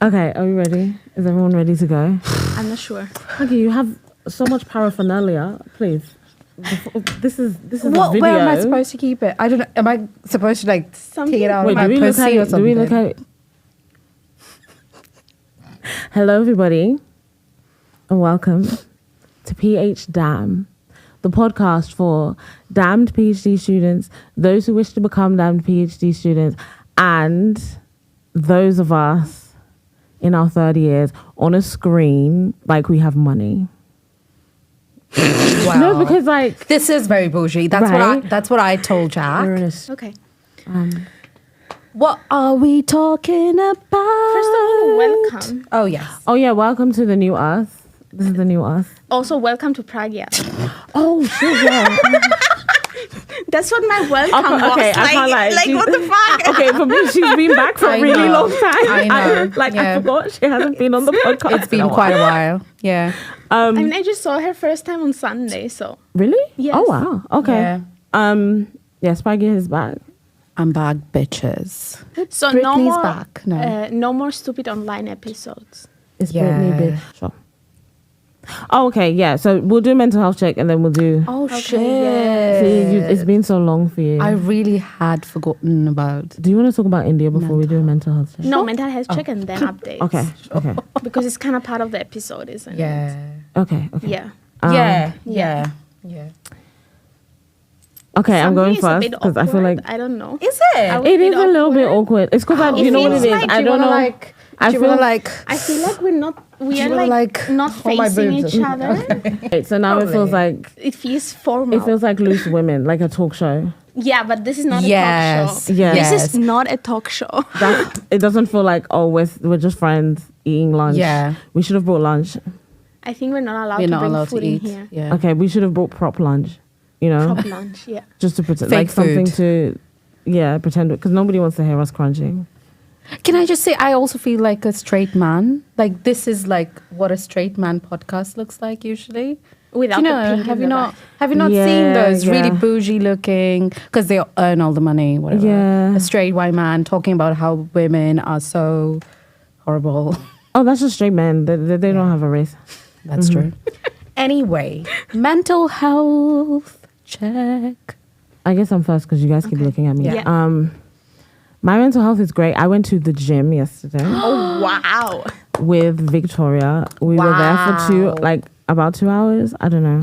Okay, are we ready? Is everyone ready to go? I'm not sure. Okay, you have so much paraphernalia. Please. This is a video. Where am I supposed to keep it? I don't know. Am I supposed to like take it out Wait, of my pussy or something? do we look at it? Hello, everybody, and welcome to PhDamn, the podcast for damned PhD students, those who wish to become damned PhD students, and those of us in our third years on a screen like we have money. Wow. No, because like This is very bougie. That's what I told Jack. we're in a Okay. What are we talking about? First of all, welcome. Oh yes. oh yeah, welcome to the new us. This is the new us. Also, welcome to Prague. Yeah. Oh shit, yeah. That's what my welcome was. Okay, I can't lie. Like what the fuck? Okay, for me, she's been back for a really long time. I know. I Yeah. forgot she hasn't been on the podcast. It's been quite a while. Yeah. I mean, I just saw her first time on Sunday, so. Really? Yes. Oh wow. Okay. Yeah. Yeah, Spaggy is back. I'm back, bitches. So no Britney's more, back. No. no more stupid online episodes. It's Yeah. Britney, bitch. Sure. Oh, okay. Yeah. So we'll do mental health check and then we'll do. Oh Okay, shit. See, it's been so long for you. I really had forgotten about. Do you want to talk about India before we do a mental health check? No, mental health check and then updates. Okay. Okay. Because it's kind of part of the episode, isn't it? Yeah. Okay. Okay. Yeah. Yeah. Okay, I'm Something going is a first bit because I feel awkward. like I don't know. Is I it? would it be is a little bit awkward. It's because It you know what it feels is. like I don't know. I do you feel wanna like. I feel like we you are wanna, like not hold my facing boobs each or other. Right, so now it feels like It feels formal. it feels like loose women, like a talk show. Yeah, but this is not a talk Yes. show. Yeah. This Yes. is not a talk show. That it doesn't feel like we're just friends eating lunch. Yeah. We should have brought lunch. I think we're not allowed We're to not bring allowed food to eat. in here. Yeah. Okay, we should have brought prop lunch. You know, Prop lunch, yeah. just to pretend Fake like something food. to, pretend because nobody wants to hear us crunching. Can I just say, I also feel like a straight man. Like this is like what a straight man podcast looks like usually. Without You the know, pink have in you the not? back. Have you not Yeah, seen those really yeah. bougie looking? Because they earn all the money. Whatever. Yeah. A straight white man talking about how women are so horrible. Oh, that's just straight men. They don't have a race. That's true. Anyway, mental health check. I guess I'm first because you guys keep Okay. looking at me. Yeah. My mental health is great. I went to the gym yesterday Oh, wow. with Victoria. We were there for about 2 hours. I don't know.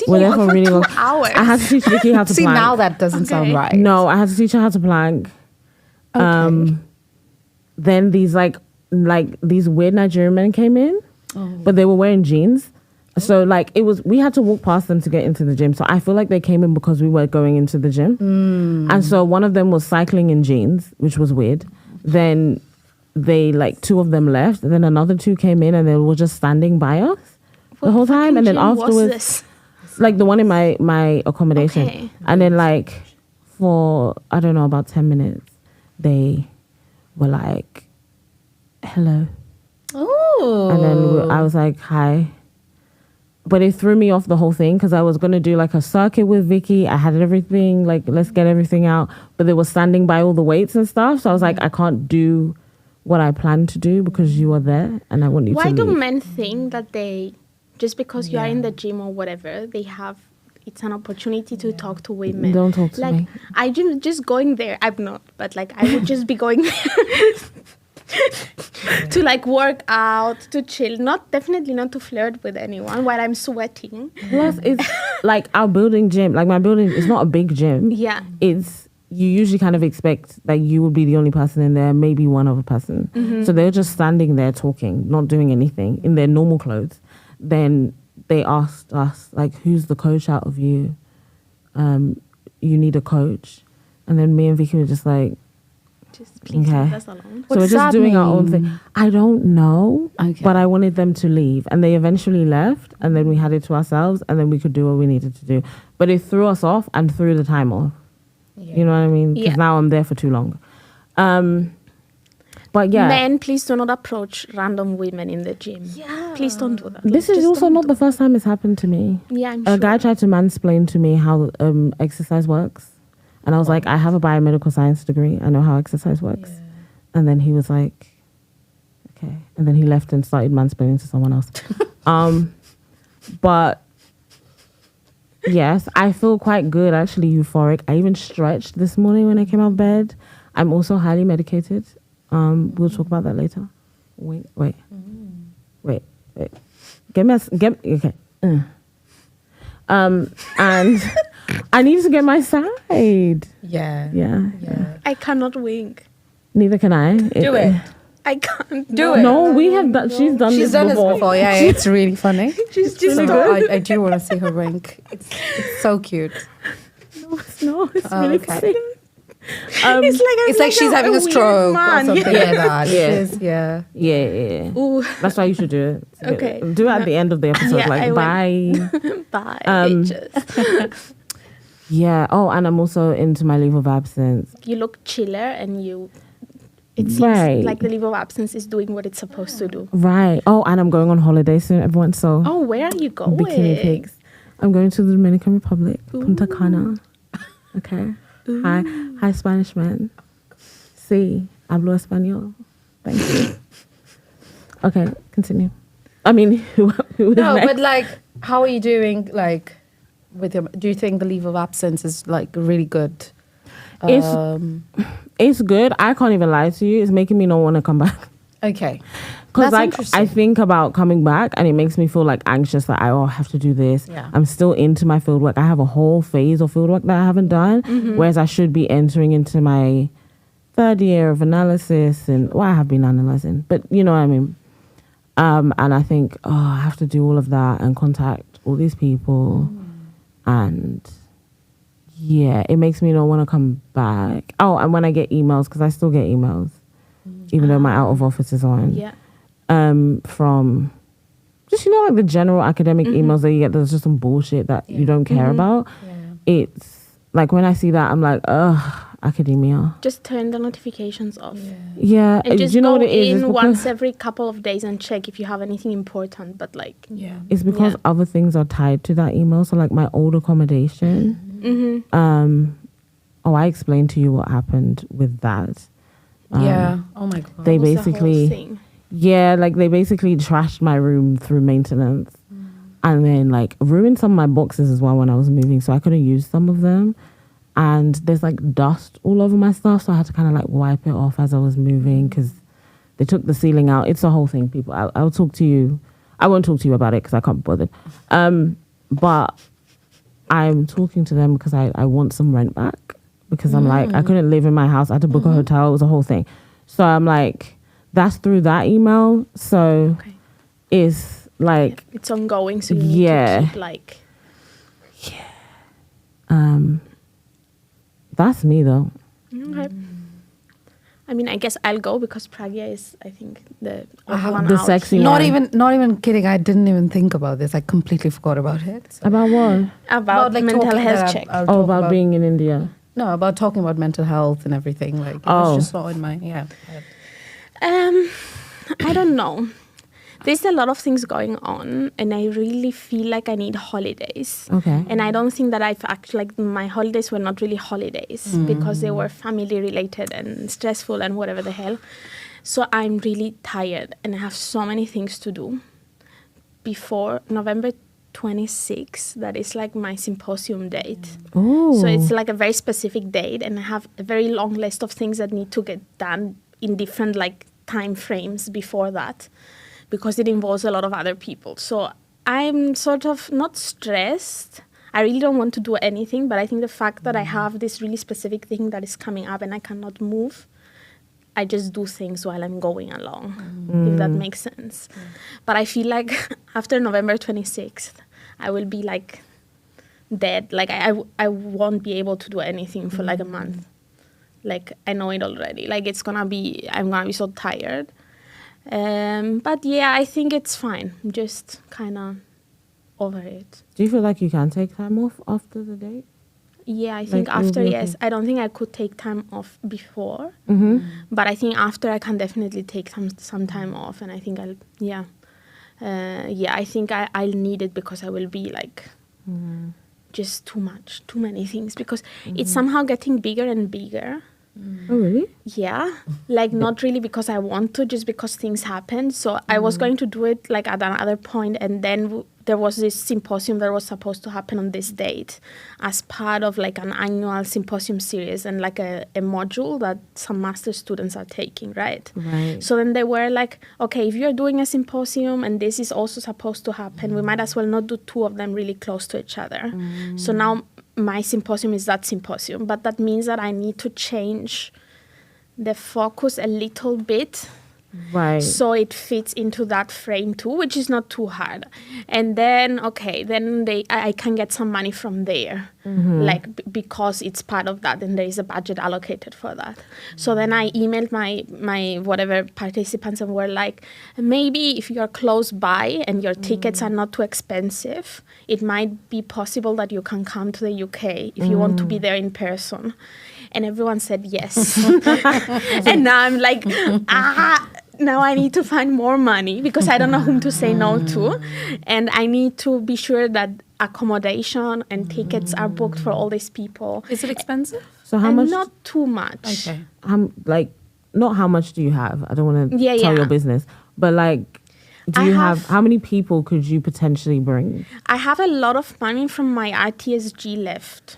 We're there for really long. 2 hours. I had to teach Vicky how to See, plank. now that doesn't sound Okay. right. No, I had to teach her how to plank. Okay. Then these these weird Nigerian men came in, but they were wearing jeans. So we had to walk past them to get into the gym. So I feel like they came in because we were going into the gym. And so one of them was cycling in jeans, which was weird. Then they two of them left. And then another two came in and they were just standing by us the whole time. And then afterwards, the one in my accommodation. Okay. And then for, I don't know, about 10 minutes, they were like, hello. Oh. And then I was like, hi. But it threw me off the whole thing because I was going to do a circuit with Vicky. I had everything, let's get everything out. But they were standing by all the weights and stuff. So I was like, I can't do what I planned to do because you are there and I want you to Why do leave. men think that just because you are in the gym or whatever, it's an opportunity to talk to women? Don't talk to me. I just going there. I'm not, but I would just be going there to work out, to chill. Definitely not to flirt with anyone while I'm sweating. Plus, it's our building gym. My building is not a big gym. Yeah. It's, you usually kind of expect that you would be the only person in there, maybe one other person. Mm-hmm. So they're just standing there talking, not doing anything in their normal clothes. Then they asked us, who's the coach out of you? You need a coach. And then me and Vicky were just Just please Okay. leave us alone. so we're does just that doing our own mean? thing. I don't know, Okay. but I wanted them to leave. And they eventually left. And then we had it to ourselves. And then we could do what we needed to do. But it threw us off and threw the time off. You know what I mean? Because Yeah. now I'm there for too long. But yeah. Men, please do not approach random women in the gym. Yeah. Please don't do that. This is Just also don't not do the first time it's happened to me. Yeah, I'm A sure. guy tried to mansplain to me how exercise works. And I was like, I have a biomedical science degree. I know how exercise works. And then he was like, Okay. And then he left and started mansplaining to someone else. But yes, I feel quite good, actually, euphoric. I even stretched this morning when I came out of bed. I'm also highly medicated. We'll talk about that later. Wait. Okay. And I need to get my side. Yeah. I cannot wink. Neither can I. Do it. I can't Do it. No, we have done. She's done this before. Yeah, it's really funny. She's just So good. I do want to see her wink. It's so cute. No, it's really okay. funny. It's like she's having a weird stroke or man. something like that. Yeah. Yeah. Ooh. That's why you should do it. Okay. Do it at the end of the episode. Yeah, I bye. Bye, bitches. Yeah. Oh, and I'm also into my leave of absence. You look chiller and it seems Right. like the leave of absence is doing what it's supposed to do. Right. Oh, and I'm going on holiday soon, everyone. So Oh, where are you going? bikini pics. I'm going to the Dominican Republic, Punta Cana. Okay. Hi, Spanish man. Sí, hablo español. Thank you. Okay, continue. I mean, who No, next? but like, how are you doing? Like, with your? Do you think the leave of absence is like really good? It's good. I can't even lie to you. It's making me not want to come back. Okay. Because That's like interesting. I think about coming back and it makes me feel like anxious that I have to do this. Yeah. I'm still into my fieldwork. I have a whole phase of fieldwork that I haven't done, whereas I should be entering into my third year of analysis and I have been analyzing, but you know what I mean. And I think I have to do all of that and contact all these people, and yeah, it makes me not want to come back. Oh, and when I get emails, because I still get emails, even though my out of office is on. Yeah. From just, like the general academic emails that you get, there's just some bullshit that you don't care about. Yeah. It's like when I see that, I'm like, ugh, academia. Just turn the notifications off. Yeah. And just you know go what it is? It's in because- once every couple of days and check if you have anything important. But like, It's because Yeah. other things are tied to that email. So like my old accommodation. I explained to you what happened with that. Yeah. Oh my god. They what was the whole basically, thing? yeah, like they basically trashed my room through maintenance, and then like ruined some of my boxes as well when I was moving, so I couldn't use some of them. And there's like dust all over my stuff, so I had to kind of like wipe it off as I was moving because they took the ceiling out. It's a whole thing, people. I'll talk to you. I won't talk to you about it because I can't be bothered. But I'm talking to them because I want some rent back. Because I'm like, I couldn't live in my house. I had to book a hotel. It was a whole thing. So I'm like, that's through that email. So Okay. it's like, It's ongoing, so you need to keep like. that's me though. Okay. I mean, I guess I'll go because Pragya is, I think, the have one the out. sexy Not one. not even kidding. I didn't even think about this. I completely forgot about it. So. About what? About like, mental talking health that check. I'll Oh, talk about being in India. No, about talking about mental health and everything. Like, it Oh. was just not in my, yeah. I don't know. There's a lot of things going on, and I really feel like I need holidays. Okay. And I don't think that I've actually, like, my holidays were not really holidays because they were family related and stressful and whatever the hell. So I'm really tired, and I have so many things to do before November 26th. That is like my symposium date. Oh. So it's like a very specific date, and I have a very long list of things that need to get done in different like time frames before that, because it involves a lot of other people. So I'm sort of not stressed. I really don't want to do anything, but I think the fact that I have this really specific thing that is coming up and I cannot move, I just do things while I'm going along, if that makes sense. But I feel like after November 26th, I will be like dead. Like I won't be able to do anything for like a month. Like I know it already. Like I'm gonna be so tired. But yeah, I think it's fine. I'm just kind of over it. Do you feel like you can take time off after the date? Yeah, I think Like, you'll after, be yes. okay. I don't think I could take time off before. Mm-hmm. But I think after I can definitely take some time off. And I think I think I'll need it because I will be like just too many things. Because it's somehow getting bigger and bigger. Oh, really? Yeah, like not really because I want to, just because things happen. So I was going to do it like at another point, and then there was this symposium that was supposed to happen on this date as part of like an annual symposium series and like a module that some master students are taking, right? Right. So then they were like, okay, if you're doing a symposium and this is also supposed to happen, we might as well not do two of them really close to each other. So now my symposium is that symposium, but that means that I need to change the focus a little bit, Right. so it fits into that frame too, which is not too hard. And then I can get some money from there, like because it's part of that, and there is a budget allocated for that. So then I emailed my whatever participants and were like, maybe if you're close by and your tickets are not too expensive, it might be possible that you can come to the UK if you want to be there in person. And everyone said yes. And now I'm like, now I need to find more money because I don't know whom to say no to. And I need to be sure that accommodation and tickets are booked for all these people. Is it expensive? So how And much? not too much. Okay. Not how much do you have? I don't want to Yeah, tell yeah. your business, but like, do I you have- how many people could you potentially bring? I have a lot of money from my RTSG left.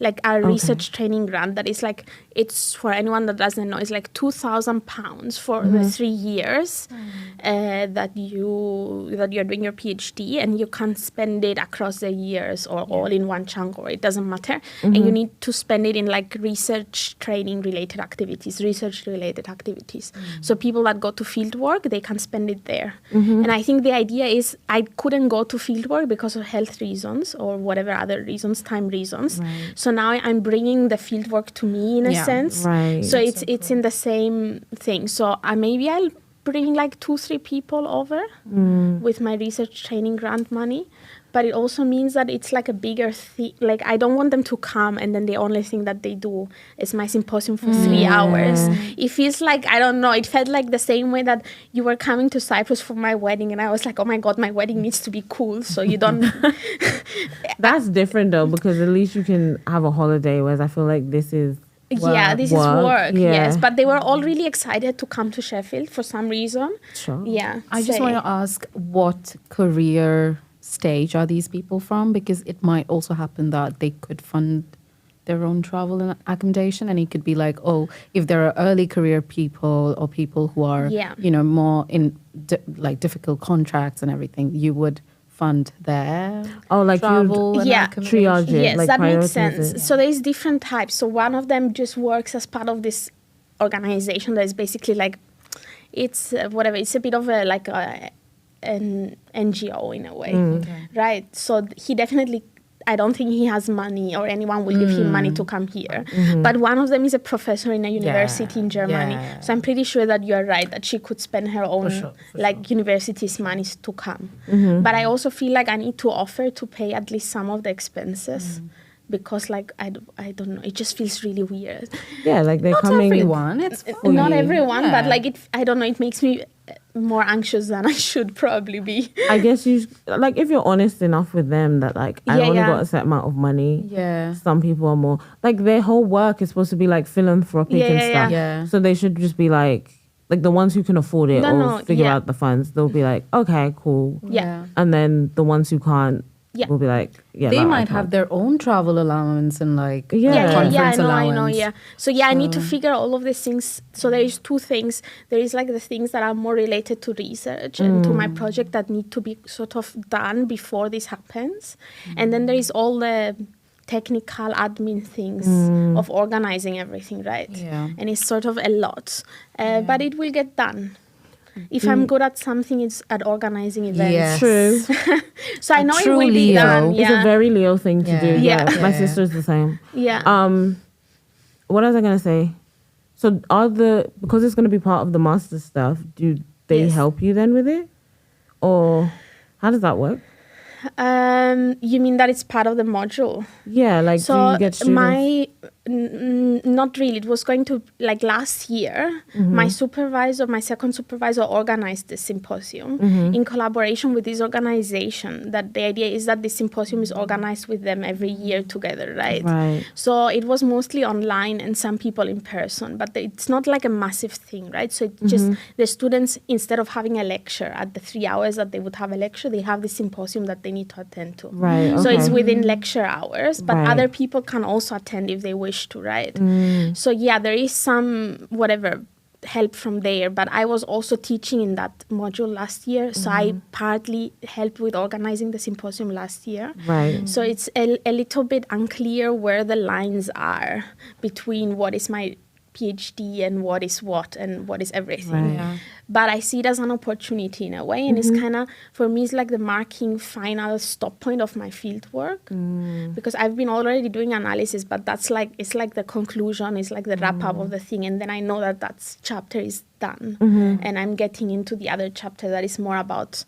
Like our research training grant that is like, it's for anyone that doesn't know, it's like £2,000 for the 3 years that you're doing your PhD, and you can spend it across the years or all in one chunk, or it doesn't matter. And you need to spend it in like research training related activities, research related activities. So people that go to fieldwork, they can spend it there. And I think the idea is I couldn't go to fieldwork because of health reasons or whatever other reasons, time reasons. Right. So now I'm bringing the fieldwork to me in a sense. Right. So it's in the same thing. So maybe I'll bring like 2-3 people over with my research training grant money. But it also means that it's like a bigger thing. Like I don't want them to come and then the only thing that they do is my symposium for 3 hours. It feels like, I don't know, it felt like the same way that you were coming to Cyprus for my wedding and I was like, oh my God, my wedding needs to be cool. So you don't... That's different though, because at least you can have a holiday, whereas I feel like this is this is work, Yeah. yes. But they were all really excited to come to Sheffield for some reason. Sure. Yeah. I just want to ask, what career stage are these people from? Because it might also happen that they could fund their own travel and accommodation, and it could be like, oh, if there are early career people or people who are, more in difficult contracts and everything, you would fund their travel and accommodation. triage it, Yes, like that makes prioritize sense. it. So there's different types. So one of them just works as part of this organization that is basically like, it's whatever. It's a bit of an NGO in a way, right? So he definitely, I don't think he has money or anyone will give him money to come here. But one of them is a professor in a university in Germany. Yeah. So I'm pretty sure that you're right, that she could spend her own university's money to come. But I also feel like I need to offer to pay at least some of the expenses. Because I don't know, it just feels really weird. Yeah, like they're Not coming. everyone. It's Not fully- everyone, but yeah. I don't know, it makes me more anxious than I should probably be. I guess you if you're honest enough with them that I only got a set amount of money. Yeah. Some people are more their whole work is supposed to be like philanthropic and stuff. Yeah. So they should just be like the ones who can afford it figure out the funds. They'll be like, okay, cool. Yeah. And then the ones who can't will be like, They no, I might can't. have their own travel allowance and I conference know, allowance. yeah. So I need to figure all of these things. So there is 2 things. There is the things that are more related to research and to my project that need to be sort of done before this happens. And then there is all the technical admin things of organizing everything, right? Yeah. And it's sort of a lot. But it will get done. If I'm good at something, it's at organizing events. Yes. True. So I know it true will be Leo. done. It's a very Leo thing to do. Yeah. My Yeah. sister's the same. Yeah. What was I gonna say? So because it's gonna be part of the master stuff, do they Yes. help you then with it? Or how does that work? You mean that it's part of the module? Yeah, do So you get students? not really. It was going to, like last year, my second supervisor organized this symposium in collaboration with this organization. That the idea is that this symposium is organized with them every year together, right? Right. So it was mostly online and some people in person, but it's not like a massive thing, right? So it just, the students, instead of having a lecture at the 3 hours that they would have a lecture, they have this symposium that they need to attend to. Right. So it's okay. within lecture hours, but Right. other people can also attend if they wish to, right? So yeah, there is some help from there, but I was also teaching in that module last year, so I partly helped with organizing the symposium last year. Right. So it's a little bit unclear where the lines are between what is my PhD and what is everything. Right. Yeah. But I see it as an opportunity in a way, and it's kind of, for me, it's like the marking final stop point of my field work, because I've been already doing analysis, but it's like the conclusion, it's like the wrap up of the thing, and then I know that chapter is done, and I'm getting into the other chapter that is more about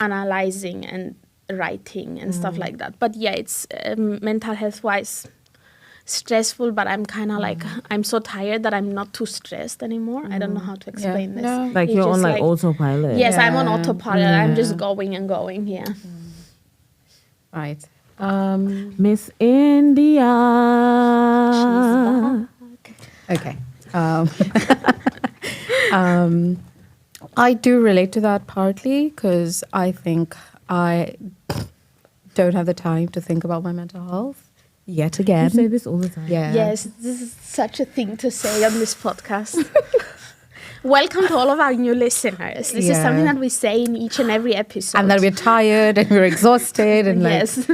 analyzing and writing and stuff like that. But yeah, it's mental health wise stressful, but I'm kind of like, I'm so tired that I'm not too stressed anymore. I don't know how to explain this. No. Like It's you're on just like autopilot. Yes, I'm on Yeah. autopilot. I'm just going and going. Yeah. Right. Miss India. Okay. I do relate to that partly because I think I don't have the time to think about my mental health yet You again. say this all the time. Yeah. Yes, this is such a thing to say on this podcast. Welcome to all of our new listeners. This is Yeah. something that we say in each and every episode. And that we're tired and we're exhausted and like yes.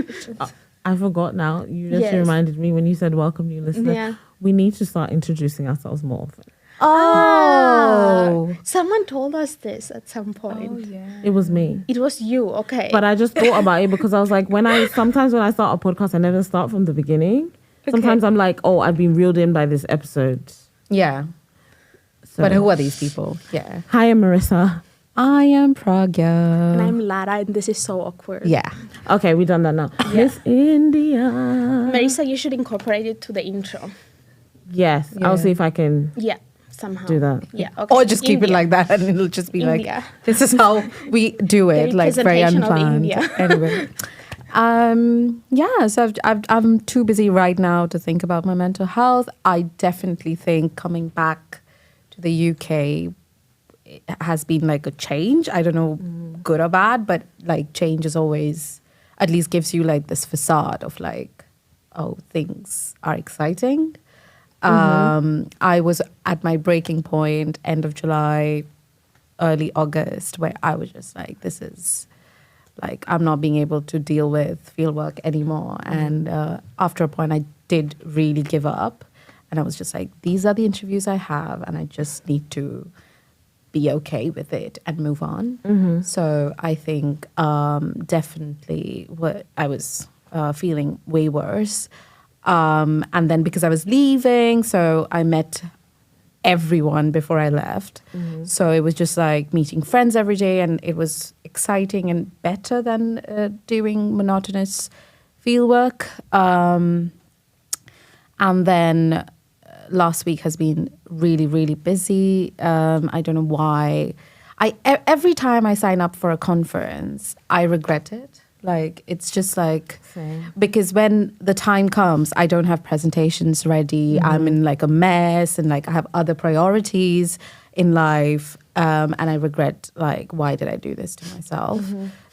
I forgot now. You just Yes. reminded me when you said welcome, new listener. Yeah. We need to start introducing ourselves more often. Oh. Someone told us this at some point. yeah. It was me. It was you, okay. But I just thought about it because I was like, sometimes when I start a podcast, I never start from the beginning. Sometimes I'm like, oh, I've been reeled in by this episode. Yeah. So. But who are these people? Yeah. Hi, I'm Marissa. I am Pragya. and I'm Lara, and this is so awkward. Yeah. Okay, we done that now. Miss India. Marissa, you should incorporate it to the intro. Yes, Yeah. I'll see if I can Yeah, somehow. do that. Yeah, okay. Or just keep it India. like that and it'll just be India. like, this is how we do it, The like very representation of unplanned. India. Anyway. So I'm too busy right now to think about my mental health. I definitely think coming back to the UK has been like a change. I don't know, good or bad, but like change is always, at least gives you like this facade of like, oh, things are exciting. I was at my breaking point, end of July, early August, where I was just like, this is like, I'm not being able to deal with fieldwork anymore. And after a point, I did really give up. And I was just like, these are the interviews I have, and I just need to be okay with it and move on. So I think definitely what I was feeling way worse. And then because I was leaving, so I met everyone before I left. So it was just like meeting friends every day, and it was exciting and better than doing monotonous fieldwork. And then last week has been really, really busy. I don't know why. Every time I sign up for a conference, I regret it. Like, it's just like, Same. because when the time comes, I don't have presentations ready. I'm in like a mess, and like I have other priorities in life. And I regret, like, why did I do this to myself?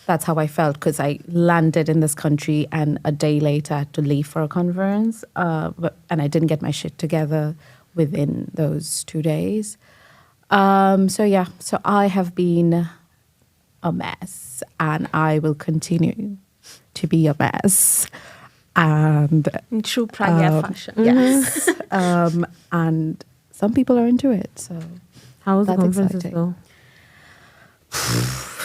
That's how I felt, because I landed in this country and a day later I had to leave for a conference. And I didn't get my shit together within those 2 days. So I have been a mess, and I will continue to be a mess. And In true Pragya fashion. yes, and some people are into it. So How was the That's conference exciting. though?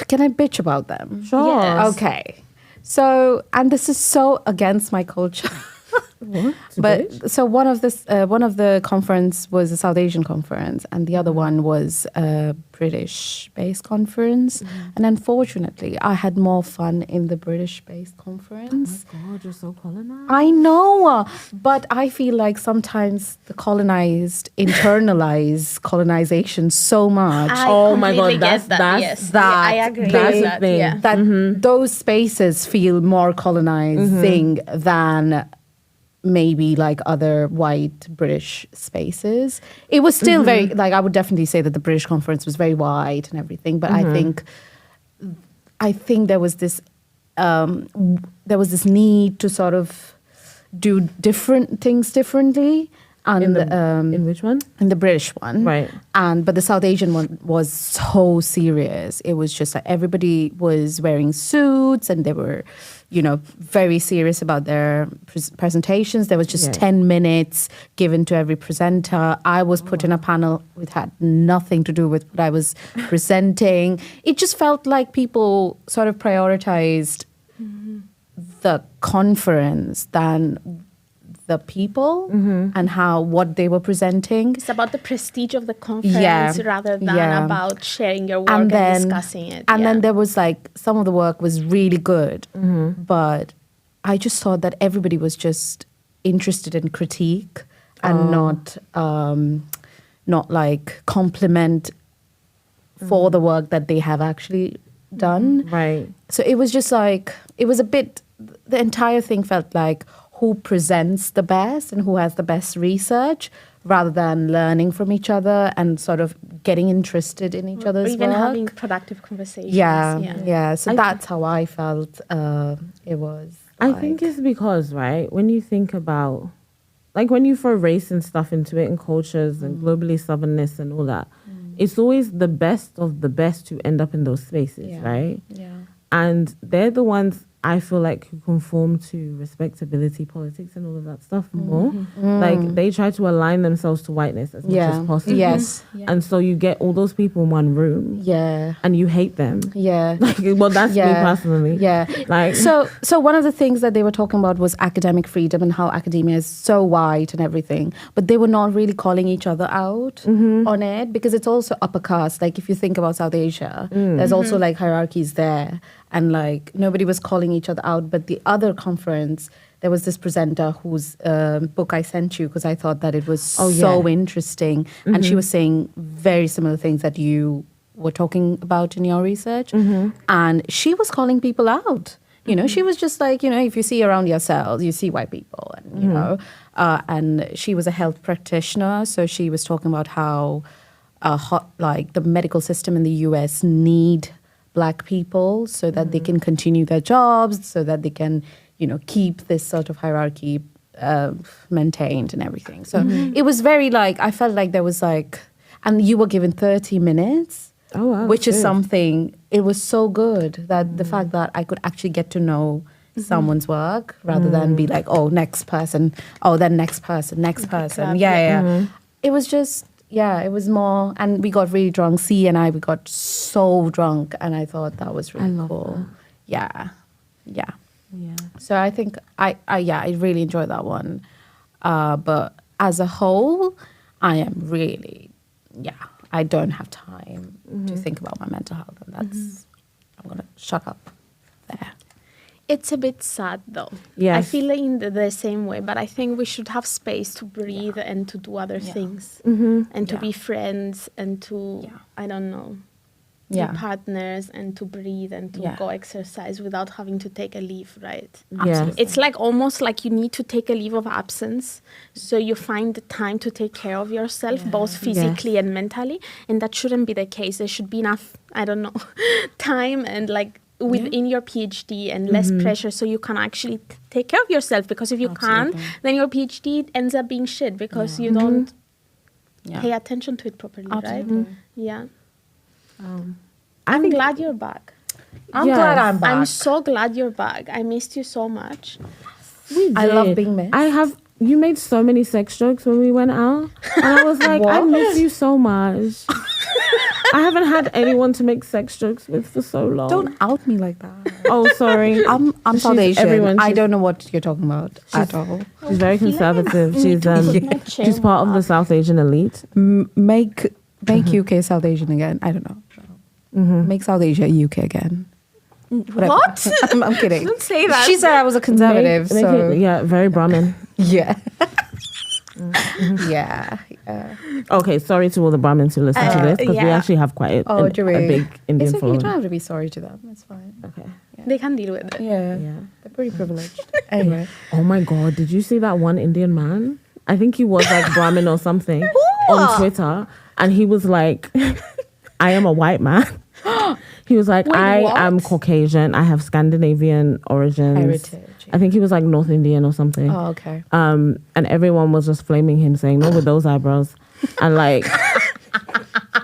can I bitch about them? Sure. Yes. Okay. So, and this is so against my culture. What? But so one of the conference was a South Asian conference, and the other one was a British-based conference. And unfortunately, I had more fun in the British-based conference. Oh my God, you're so colonized. I know, but I feel like sometimes the colonized internalize colonization so much. Oh my God, completely that's- get that's- yes. that- Yeah, I agree that's with the that. thing. Yeah. That those spaces feel more colonizing than maybe like other white British spaces. It was still very, like, I would definitely say that the British conference was very white and everything, but I think there was this need to sort of do different things differently. And In which one? in the British one, Right. But the South Asian one was so serious. It was just like everybody was wearing suits, and they were, very serious about their presentations. There was just 10 minutes given to every presenter. I was put in a panel which had nothing to do with what I was presenting. It just felt like people sort of prioritized the conference than the people and what they were presenting. It's about the prestige of the conference rather than about sharing your work and discussing it. And then there was like, some of the work was really good, but I just thought that everybody was just interested in critique and not like compliment for the work that they have actually done. Right. So it was just like, the entire thing felt like who presents the best and who has the best research, rather than learning from each other and sort of getting interested in each other's or even work. having productive conversations. Yeah. So that's how I felt it was. I think it's because, right, when you think about, like when you throw race and stuff into it and cultures and globally stubbornness and all that, it's always the best of the best who end up in those spaces, right? Yeah. And they're the ones I feel like who conform to respectability politics and all of that stuff more. Like they try to align themselves to whiteness as much as possible. Yes. And so you get all those people in one room. Yeah. And you hate them. Yeah. Like, well, that's me personally. Yeah. Like, so one of the things that they were talking about was academic freedom and how academia is so white and everything, but they were not really calling each other out on it, because it's also upper caste. Like if you think about South Asia, there's also like hierarchies there, and like nobody was calling each other out. But the other conference, there was this presenter whose book I sent you because I thought that it was so interesting, and she was saying very similar things that you were talking about in your research, and she was calling people out. She was just like, if you see around yourselves, you see white people, and and she was a health practitioner, so she was talking about how like the medical system in the US need Black people so that they can continue their jobs, so that they can, keep this sort of hierarchy maintained and everything. So it was very like, I felt like there was like, and you were given 30 minutes, which is something, it was so good that the fact that I could actually get to know someone's work rather than be like, oh, next person, then next person. It was just, it was more, and we got really drunk. C and I, we got so drunk, and I thought that was really cool. Yeah. So I think I really enjoyed that one. But as a whole, I am really, I don't have time to think about my mental health, and that's, I'm gonna shut up there. It's a bit sad though. Yes. I feel in the same way, but I think we should have space to breathe and to do other things and to be friends and to, I don't know, be partners and to breathe and to go exercise without having to take a leave, right? Yes. It's like almost like you need to take a leave of absence, so you find the time to take care of yourself, both physically and mentally, and that shouldn't be the case. There should be enough, I don't know, time and like within your PhD and less pressure, so you can actually take care of yourself, because if you can't, then your PhD ends up being shit because you don't pay attention to it properly, right? Yeah. I'm glad you're back. I'm glad I'm back. I'm so glad you're back. I missed you so much. I love being missed. You made so many sex jokes when we went out, and I was like, I miss you so much. I haven't had anyone to make sex jokes with for so long. Don't out me like that. Oh, sorry. I'm She's South Asian. everyone, I she's- don't know what you're talking about at all. She's very conservative. She's Not she's part of the South Asian elite. Make UK South Asian again. I don't know. Make South Asia UK again. Whatever. What? I'm kidding. Don't say that. She said I was a conservative. Make so it, yeah, very Brahmin. yeah. yeah. Okay, sorry to all the Brahmins who listen to this because we yeah. actually have quite Oh, a do we? big Indian It's okay. You following. don't have to be sorry to them. It's fine. Okay. They can deal with it. Yeah. Yeah. They're pretty privileged. Anyway. Oh my God! Did you see that one Indian man? I think he was like Brahmin or something on Twitter, and he was like, "I am a white man." He was like, Wait, "I what? am Caucasian. I have Scandinavian origins." Heritage. I think he was like North Indian or something. Oh, okay. And everyone was just flaming him, saying, "No, with those eyebrows," and like.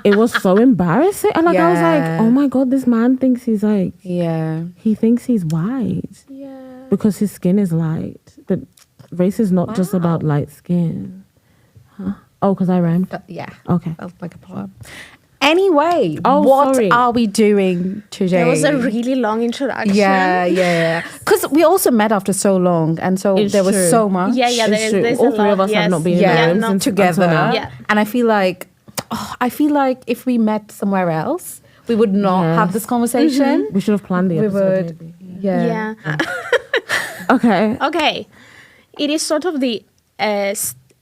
It was so embarrassing. And like I was like, Yeah. oh my God, this man thinks he's like, Yeah. he thinks he's white Yeah. because his skin is light. But race is not just about light skin. Huh? Oh, because I rhymed. Yeah. Okay. Felt like a poem. Anyway, Oh, what sorry. are we doing today? That was a really long introduction. yeah. Because we also met after so long, and so It's there was true. so much. Yeah, yeah. It's true. There's All a three lot. of us have Yes. not been Yeah, in the no. room since together. until now. Yeah. And I feel like if we met somewhere else, we would not Yes. have this conversation. We should have planned the We episode. would. maybe. Yeah. Yeah. Okay. Okay. It is sort of the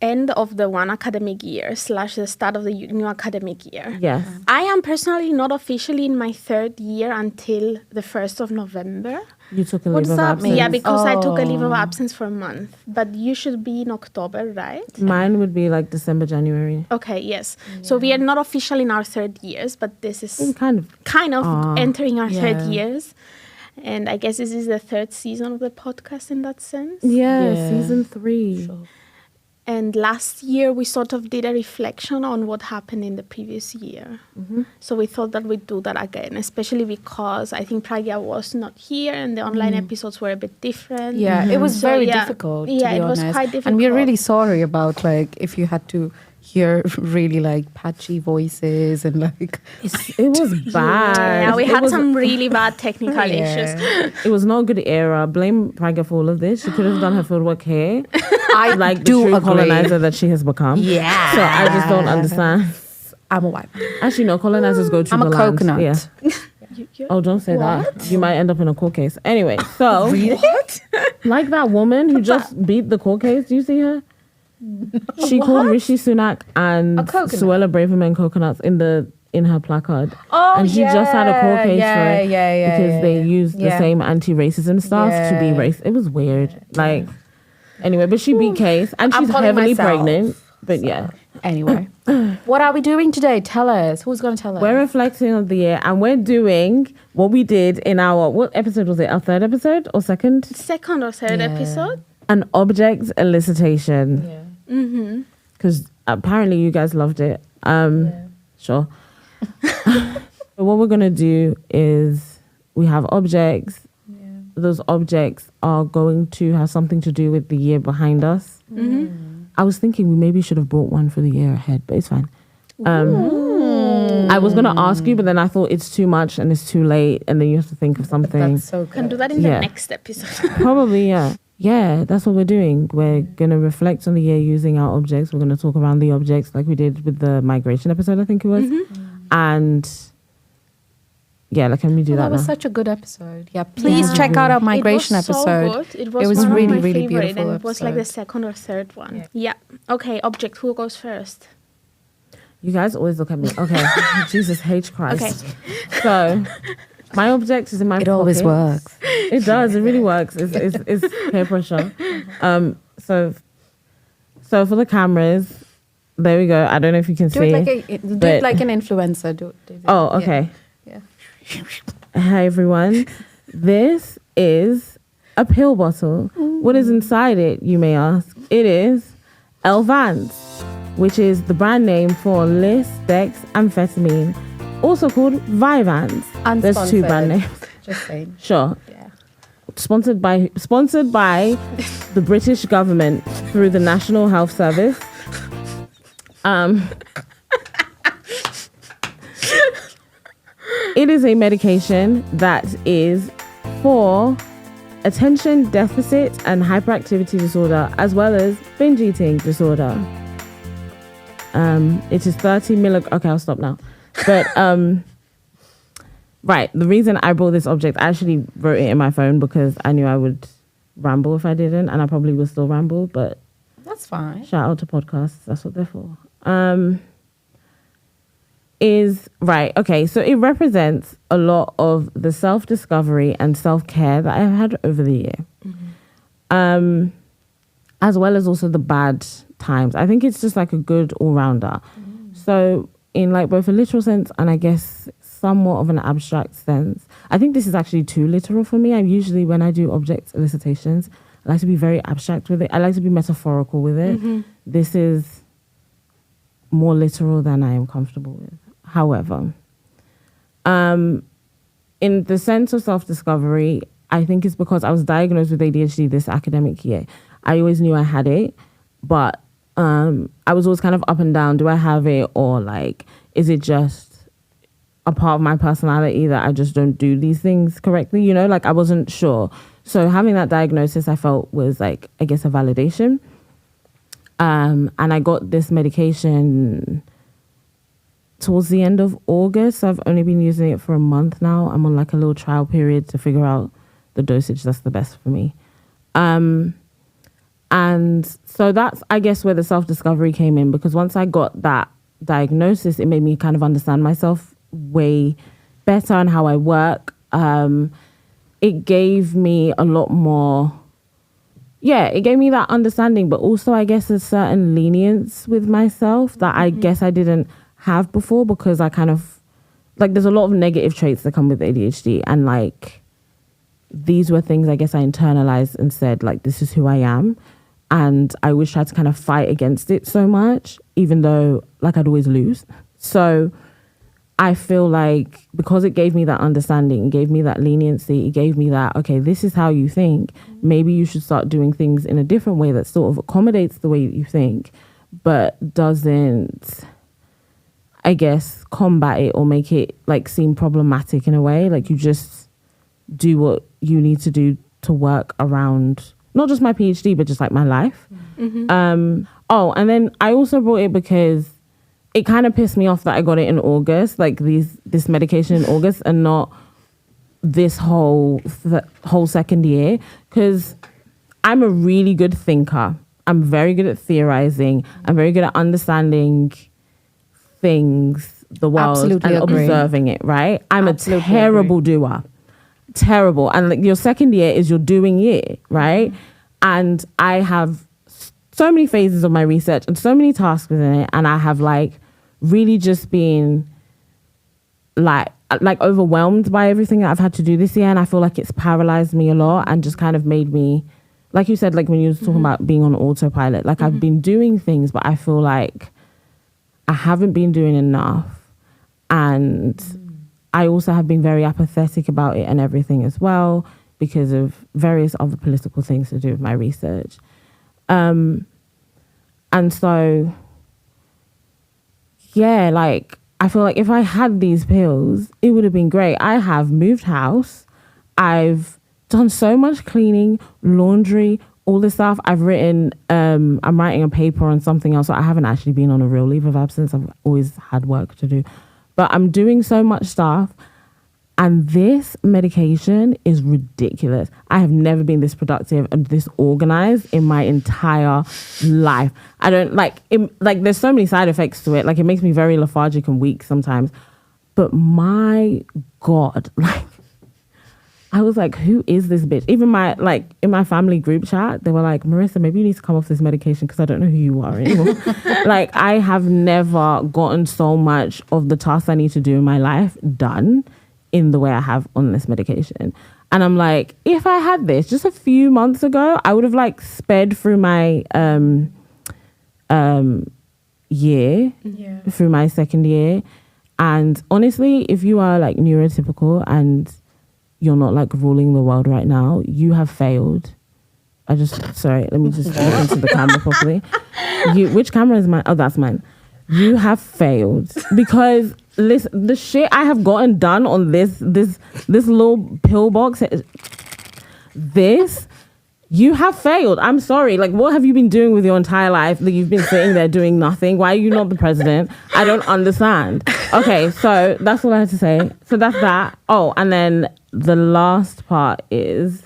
end of the one academic year / the start of the new academic year. Yes. I am personally not officially in my third year until the 1st of November. You took a What leave does of that absence. mean? Yeah, because I took a leave of Oh. absence for a month. But you should be in October, right? Mine would be like December, January. Okay, yes. So we are not officially in our third years, but this is Kind of. entering our third Yeah. years. And I guess this is the third season of the podcast in that sense. Yeah, Yeah. season 3. Sure. And last year we sort of did a reflection on what happened in the previous year. So we thought that we'd do that again, especially because I think Pragya was not here and the online episodes were a bit different. Yeah, it was So, very yeah. difficult. Yeah, to be it was honest. quite And we're difficult. really sorry about like if you had to hear really like patchy voices and like It was bad. Yeah, we It had was- some really bad technical Yeah. issues. It was not a good era. Blame Pragya for all of this. She could have done her fieldwork here. I Like the do true agree. colonizer that she has become. Yeah. So I just don't understand. I'm a white. Actually, no, colonizers go to I'm the a land. coconut. Yeah. Oh, don't say that. You might end up in a court case. Anyway, so like that woman who just beat the court case. Do you see her? She called Rishi Sunak and A coconut? Suella Braverman coconuts in her placard. Oh, And she just had a court case for it yeah, because they used the Yeah. same anti-racism stuff to be Yeah. race. It was weird. Like, anyway, but she beat case and I'm she's calling heavily myself. pregnant. But yeah, Anyway, what are we doing today? Tell us. Who's going to tell us? we're reflecting on the year and we're doing what we did in our, what episode was it? Our third episode or second? Second or third Yeah. episode. An object elicitation. Yeah. Mm-hmm. Because apparently you guys loved it. Sure. So what we're going to do is we have objects. Yeah. Those objects are going to have something to do with the year behind us. Mm-hmm. I was thinking we maybe should have brought one for the year ahead, but it's fine. I was going to ask you, but then I thought it's too much and it's too late. And then you have to think of something. That's so good. Can do that in Yeah. the next episode. Probably, yeah. Yeah, that's what we're doing. We're going to reflect on the year using our objects. We're going to talk around the objects like we did with the migration episode, I think it was. And yeah, like, can we do Well, that that was now? such a good episode. Yeah, please Yeah. check out our migration it was episode. So good. It was, was one of really, my really favorite, beautiful and it was like the episode. second or third one. Yeah. Okay, object. Who goes first? You guys always look at me. Okay. Jesus H. Christ. Okay. So, my object is in my It always pocket. works. It does. It really works. It's peer pressure. So for the cameras, there we go. I don't know if you can Do see. it like an influencer. Do it. Oh, okay. Yeah. Hi, everyone. This is a pill bottle. What is inside it, you may ask? It is Elvance, which is the brand name for lisdexamphetamine, also called Vyvanse. There's two brand names. Just saying. Sure. Yeah. Sponsored by the British government through the National Health Service. It is a medication that is for attention deficit and hyperactivity disorder, as well as binge eating disorder. It is 30 milligrams. Okay, I'll stop now. But right, the reason I brought this object, I actually wrote it in my phone because I knew I would ramble if I didn't, and I probably will still ramble, but that's fine. Shout out to podcasts, that's what they're for. So it represents a lot of the self-discovery and self-care that I've had over the year. Mm-hmm. As well as also the bad times. I think it's just like a good all-rounder. Mm. So in like both a literal sense and I guess somewhat of an abstract sense, I think this is actually too literal for me. I usually, when I do object elicitations, I like to be very abstract with it. I like to be metaphorical with it. Mm-hmm. This is more literal than I am comfortable with. However, in the sense of self-discovery, I think it's because I was diagnosed with ADHD this academic year. I always knew I had it, but I was always kind of up and down. Do I have it, or like, is it just a part of my personality that I just don't do these things correctly? You know, like I wasn't sure. So having that diagnosis, I felt was like, I guess, a validation. And I got this medication towards the end of August. I've only been using it for a month now. I'm on like a little trial period to figure out the dosage that's the best for me. And so that's, I guess, where the self-discovery came in, because once I got that diagnosis, it made me kind of understand myself way better and how I work. It gave me a lot more, it gave me that understanding, but also I guess a certain lenience with myself that I guess I didn't have before, because I kind of, like, there's a lot of negative traits that come with ADHD, and like, these were things I guess I internalized and said, like, this is who I am. And I always tried to kind of fight against it so much, even though like I'd always lose. So I feel like because it gave me that understanding, it gave me that leniency, it gave me that, okay, this is how you think. Maybe you should start doing things in a different way that sort of accommodates the way you think, but doesn't, I guess, combat it or make it like seem problematic in a way. Like you just do what you need to do to work around not just my PhD, but just like my life. Mm-hmm. And then I also brought it because it kind of pissed me off that I got it in August, like this medication in August, and not this whole second year, because I'm a really good thinker. I'm very good at theorizing. I'm very good at understanding things, the world, Absolutely and agree. Observing it, right? I'm Absolutely a terrible doer. Terrible. And like your second year is your doing year, right? And I have so many phases of my research and so many tasks within it, and I have like really just been like overwhelmed by everything that I've had to do this year, and I feel like it's paralyzed me a lot and just kind of made me, like you said, like when you were talking about being on autopilot, like I've been doing things, but I feel like I haven't been doing enough, and I also have been very apathetic about it and everything as well, because of various other political things to do with my research. And so, like, I feel like if I had these pills, it would have been great. I have moved house. I've done so much cleaning, laundry, all this stuff. I've written, I'm writing a paper on something else. So I haven't actually been on a real leave of absence. I've always had work to do. But I'm doing so much stuff, and this medication is ridiculous. I have never been this productive and this organized in my entire life. I don't there's so many side effects to it. Like, it makes me very lethargic and weak sometimes. But my God, like, I was like, who is this bitch? Even in my family group chat, they were like, Marissa, maybe you need to come off this medication because I don't know who you are anymore. Like, I have never gotten so much of the tasks I need to do in my life done in the way I have on this medication. And I'm like, if I had this just a few months ago, I would have like sped through my year, through my second year. And honestly, if you are like neurotypical and you're not like ruling the world right now, you have failed. Let me just look into the camera properly. Which camera is mine? Oh, that's mine. You have failed because listen, the shit I have gotten done on this little pill box. You have failed. I'm sorry. Like, what have you been doing with your entire life that you've been sitting there doing nothing? Why are you not the president? I don't understand. Okay, so that's all I had to say. So that's that. Oh, and then the last part is...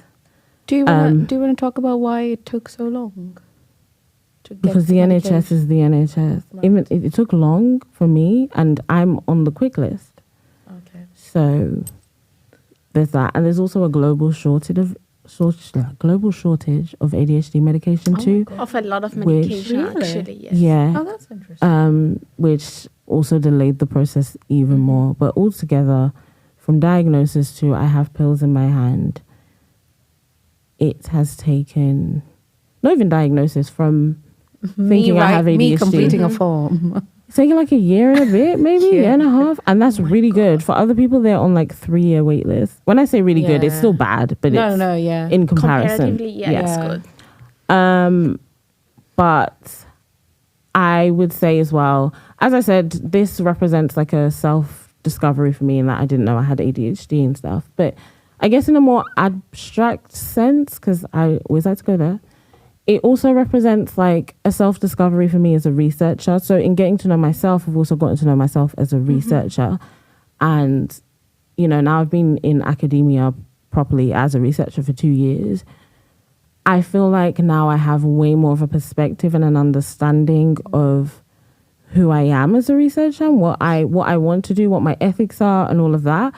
Do you want to talk about why it took so long? Because the NHS is the NHS. Right. Even it took long for me, and I'm on the quick list. Okay. So there's that, and there's also a global shortage of ADHD medication too. Of a lot of medication, actually. Yes. Yeah. Oh, that's interesting. Which also delayed the process even more. But altogether, from diagnosis to I have pills in my hand, it has taken, not even diagnosis, from thinking I have ADHD. Me completing a form. It's taken like a year and a bit, maybe a year and a half. And that's really good. For other people, they're on like 3-year wait list. When I say really good, it's still bad, but it's in comparison. Comparatively, it's good. But I would say as well, as I said, this represents like a self-discovery for me in that I didn't know I had ADHD and stuff. But I guess in a more abstract sense, because I always like to go there, it also represents like a self-discovery for me as a researcher. So in getting to know myself, I've also gotten to know myself as a researcher. And, you know, now I've been in academia properly as a researcher for 2 years. I feel like now I have way more of a perspective and an understanding of who I am as a researcher and what I want to do, what my ethics are and all of that,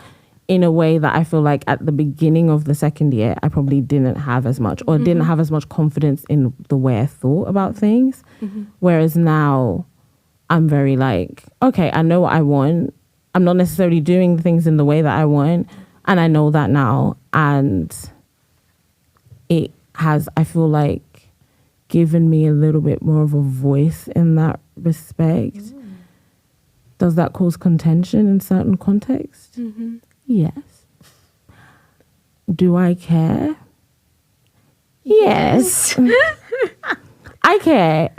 in a way that I feel like at the beginning of the second year, I probably didn't have as much or didn't have as much confidence in the way I thought about things. Whereas now I'm very like, okay, I know what I want. I'm not necessarily doing things in the way that I want. And I know that now. And it has, I feel like, given me a little bit more of a voice in that respect. Does that cause contention in certain contexts? Yes. Do I care? Yes. I care.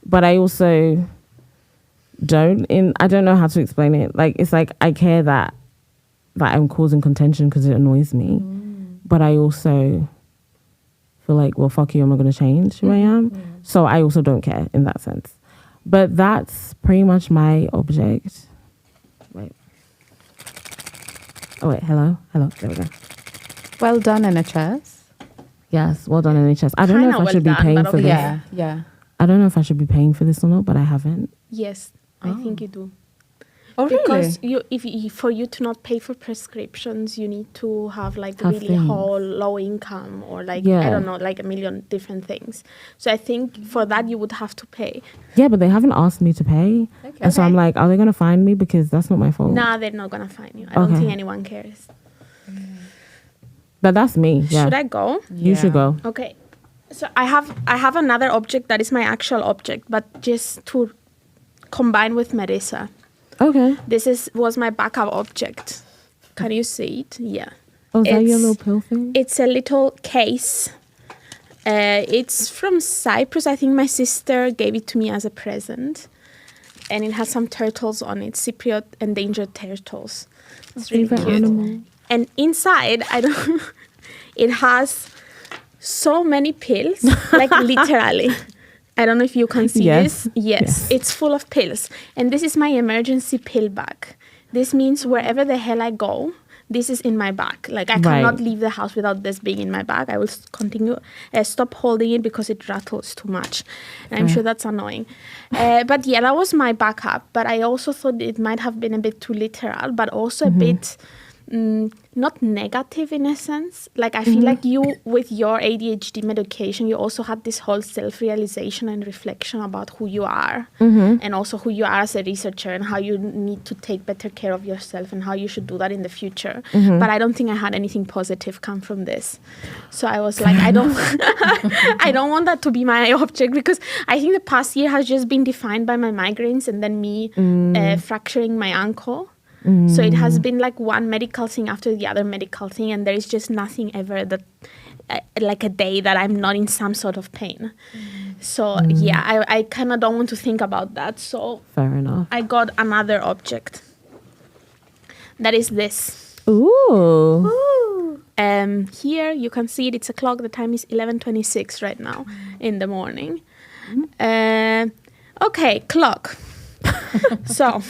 But I also don't. I don't know how to explain it. Like, it's like I care that I'm causing contention because it annoys me. But I also feel like, well, fuck you, I'm not going to change who I am. So I also don't care in that sense. But that's pretty much my object. Wait. Oh, wait, hello, there we go. Well done, NHS. Yes, well done, NHS. I don't know if I should be paying for this. Yeah. I don't know if I should be paying for this or not, but I haven't. Yes, I think you do. Oh, because really? For you to not pay for prescriptions, you need to have like really low income or like, I don't know, like a million different things. So I think for that you would have to pay. Yeah, but they haven't asked me to pay. Okay. And so I'm like, are they going to fine me? Because that's not my fault. Nah, they're not going to fine you. I don't think anyone cares. But that's me. Yeah. Should I go? You should go. Okay. So I have another object that is my actual object, but just to combine with Marissa. Okay. This was my backup object. Can you see it? Yeah. Oh, is that your little pill thing? It's a little case. It's from Cyprus. I think my sister gave it to me as a present. And it has some turtles on it, Cypriot endangered turtles. It's really cute. Animal. And inside, it has so many pills, like literally. I don't know if you can see this. Yes, it's full of pills. And this is my emergency pill bag. This means wherever the hell I go, this is in my bag. Like, I cannot leave the house without this being in my bag. I will stop holding it because it rattles too much. And I'm sure that's annoying. But yeah, that was my backup. But I also thought it might have been a bit too literal, but also a bit... not negative in a sense. Like, I feel like you, with your ADHD medication, you also had this whole self-realization and reflection about who you are and also who you are as a researcher and how you need to take better care of yourself and how you should do that in the future. But I don't think I had anything positive come from this. So I was like, I don't want that to be my object, because I think the past year has just been defined by my migraines and then me fracturing my ankle. So it has been like one medical thing after the other medical thing, and there is just nothing ever that, like a day that I'm not in some sort of pain. So yeah, I kind of don't want to think about that. So Fair enough. I got another object. That is this. Ooh. Here you can see it. It's a clock. The time is 11:26 right now in the morning. Okay, clock. So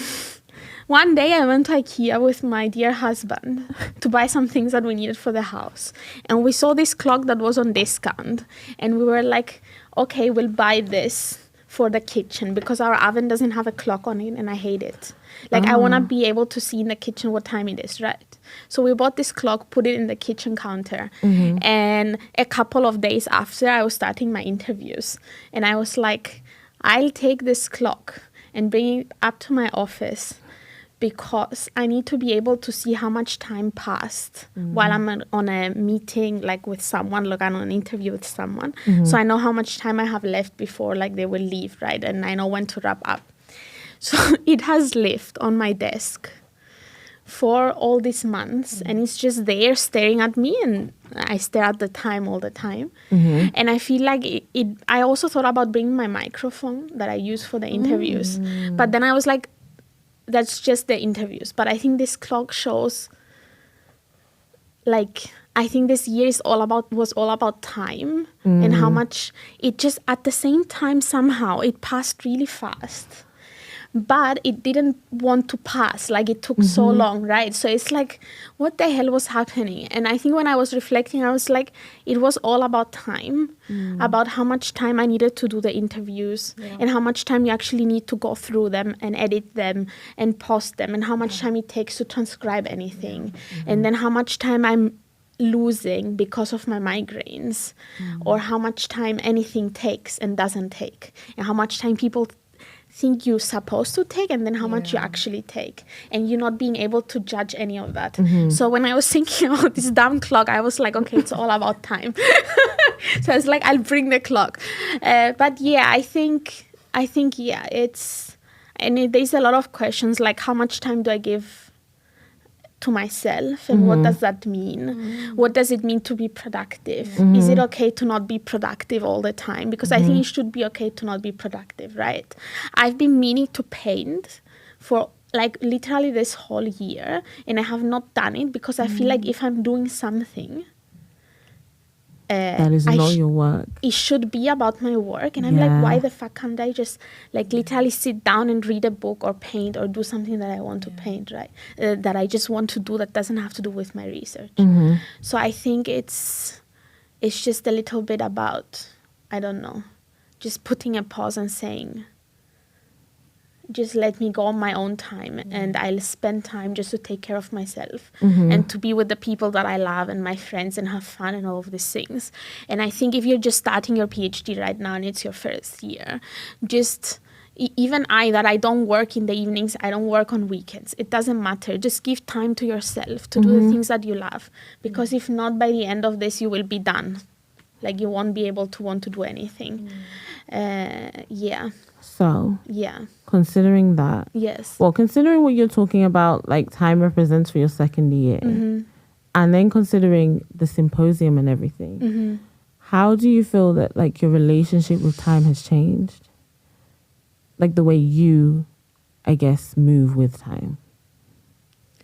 one day I went to IKEA with my dear husband to buy some things that we needed for the house. And we saw this clock that was on discount. And we were like, okay, we'll buy this for the kitchen because our oven doesn't have a clock on it and I hate it. Like I want to be able to see in the kitchen what time it is, right? So we bought this clock, put it in the kitchen counter. And a couple of days after, I was starting my interviews. And I was like, I'll take this clock and bring it up to my office because I need to be able to see how much time passed while I'm on a meeting, like with someone, like on an interview with someone. So I know how much time I have left before like they will leave, right? And I know when to wrap up. So it has lived on my desk for all these months and it's just there staring at me and I stare at the time all the time. And I feel like I also thought about bringing my microphone that I use for the interviews. But then I was like, that's just the interviews. But I think this clock shows, like, I think this year was all about time and how much it just at the same time somehow it passed really fast. But it didn't want to pass, like it took so long, right? So it's like, what the hell was happening? And I think when I was reflecting, I was like, it was all about time, about how much time I needed to do the interviews and how much time you actually need to go through them and edit them and post them and how much time it takes to transcribe anything. And then how much time I'm losing because of my migraines or how much time anything takes and doesn't take and how much time people think you're supposed to take and then how much you actually take and you not being able to judge any of that. So when I was thinking about this damn clock, I was like, okay, it's all about time. So I was like, I'll bring the clock. But yeah, I think yeah, there's a lot of questions like how much time do I give to myself and what does that mean? What does it mean to be productive? Is it okay to not be productive all the time? Because I think it should be okay to not be productive, right? I've been meaning to paint for like literally this whole year and I have not done it because I feel like if I'm doing something that is not your work. It should be about my work. And I'm like, why the fuck can't I just like literally sit down and read a book or paint or do something that I want to paint, right? That I just want to do that doesn't have to do with my research. So I think it's just a little bit about, I don't know, just putting a pause and saying, just let me go on my own time and I'll spend time just to take care of myself and to be with the people that I love and my friends and have fun and all of these things. And I think if you're just starting your PhD right now and it's your first year, just even that I don't work in the evenings, I don't work on weekends. It doesn't matter. Just give time to yourself to do the things that you love. Because if not, by the end of this, you will be done. Like you won't be able to want to do anything. So, considering that, yes. well, considering what you're talking about, like time represents for your second year, and then considering the symposium and everything, how do you feel that like your relationship with time has changed? Like the way you, I guess, move with time.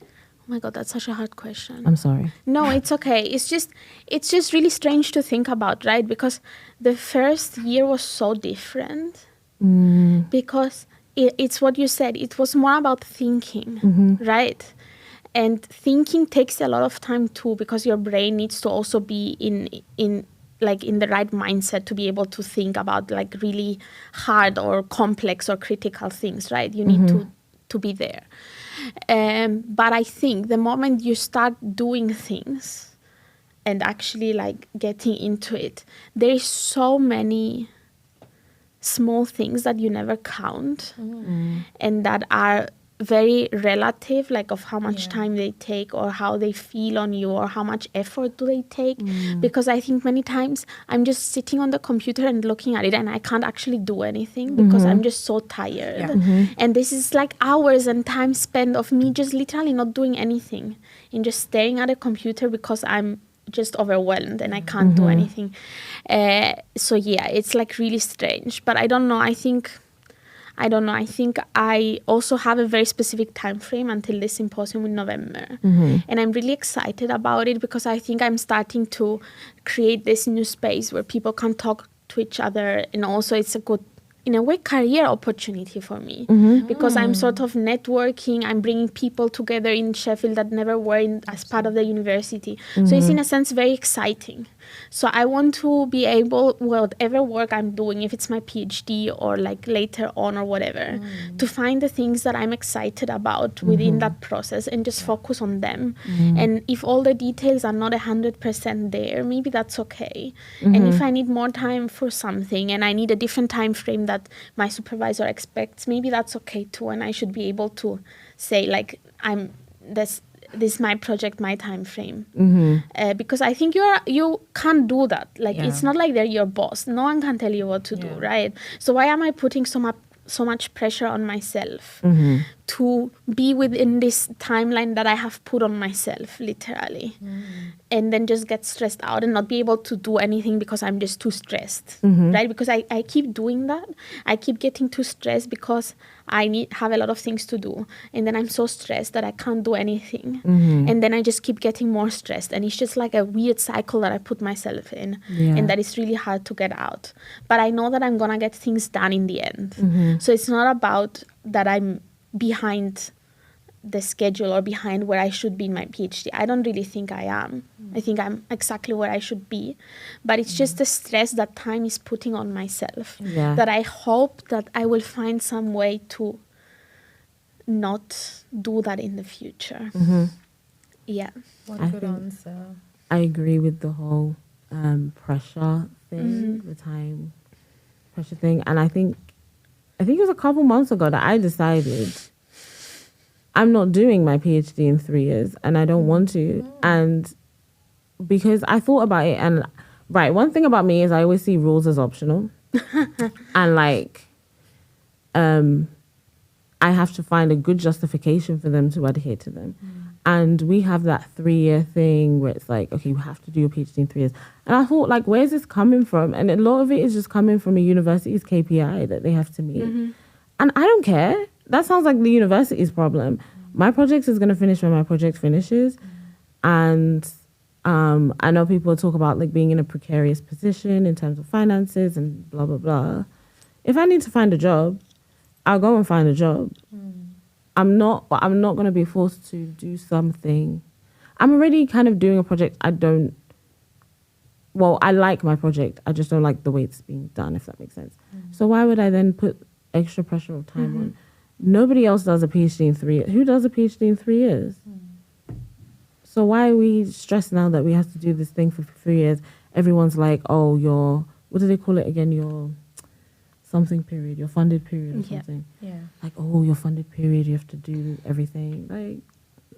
Oh my God, that's such a hard question. I'm sorry. No, it's okay. It's just really strange to think about, right? Because the first year was so different. Because it's what you said. It was more about thinking, right? And thinking takes a lot of time too, because your brain needs to also be in the right mindset to be able to think about like really hard or complex or critical things, right? You need to be there. But I think the moment you start doing things and actually like getting into it, there's so many small things that you never count and that are very relative, like of how much time they take or how they feel on you or how much effort do they take. Because I think many times I'm just sitting on the computer and looking at it and I can't actually do anything because I'm just so tired. And this is like hours and time spent of me just literally not doing anything and just staring at a computer because I'm just overwhelmed and I can't do anything. So yeah, it's like really strange. But I don't know. I think I also have a very specific time frame until this symposium in November. And I'm really excited about it because I think I'm starting to create this new space where people can talk to each other, and also it's a good, in a way, career opportunity for me because I'm sort of networking. I'm bringing people together in Sheffield that never were as part of the university. So it's in a sense very exciting. So I want to be able, whatever work I'm doing, if it's my PhD or like later on or whatever, to find the things that I'm excited about within that process and just focus on them. And if all the details are not 100% there, maybe that's okay. And if I need more time for something and I need a different time frame that my supervisor expects, maybe that's okay too. And I should be able to say like, this is my project, my time frame. Because I think you can't do that. Like it's not like they're your boss. No one can tell you what to do, right? So why am I putting so much pressure on myself to be within this timeline that I have put on myself, literally, and then just get stressed out and not be able to do anything because I'm just too stressed, right? Because I keep doing that. I keep getting too stressed because I have a lot of things to do, and then I'm so stressed that I can't do anything, and then I just keep getting more stressed, and it's just like a weird cycle that I put myself in, and that is really hard to get out. But I know that I'm gonna get things done in the end. So it's not about that I'm behind the schedule or behind where I should be in my PhD. I don't really think I am. I think I'm exactly where I should be. But it's just the stress that time is putting on myself that I hope that I will find some way to not do that in the future. Yeah. What a good answer. I agree with the whole pressure thing, the time pressure thing. And I think it was a couple months ago that I decided I'm not doing my PhD in 3 years and I don't want to. And because I thought about it, and one thing about me is I always see rules as optional. And like, I have to find a good justification for them to adhere to them. And we have that 3-year thing where it's like, okay, you have to do your PhD in 3 years. And I thought, like, where's this coming from? And a lot of it is just coming from a university's KPI that they have to meet. And I don't care. That sounds like the university's problem. My project is going to finish when my project finishes. And I know people talk about like being in a precarious position in terms of finances and blah, blah, blah. If I need to find a job, I'll go and find a job. I'm not going to be forced to do something. I'm already kind of doing a project I like my project. I just don't like the way it's being done, if that makes sense. So why would I then put extra pressure of time on? Nobody else does a PhD in 3 years. Who does a PhD in 3 years? So why are we stressed now that we have to do this thing for 3 years? Everyone's like, oh, what do they call it again? Your something period, your funded period or something. Yeah. Like, oh, your funded period, you have to do everything. Like,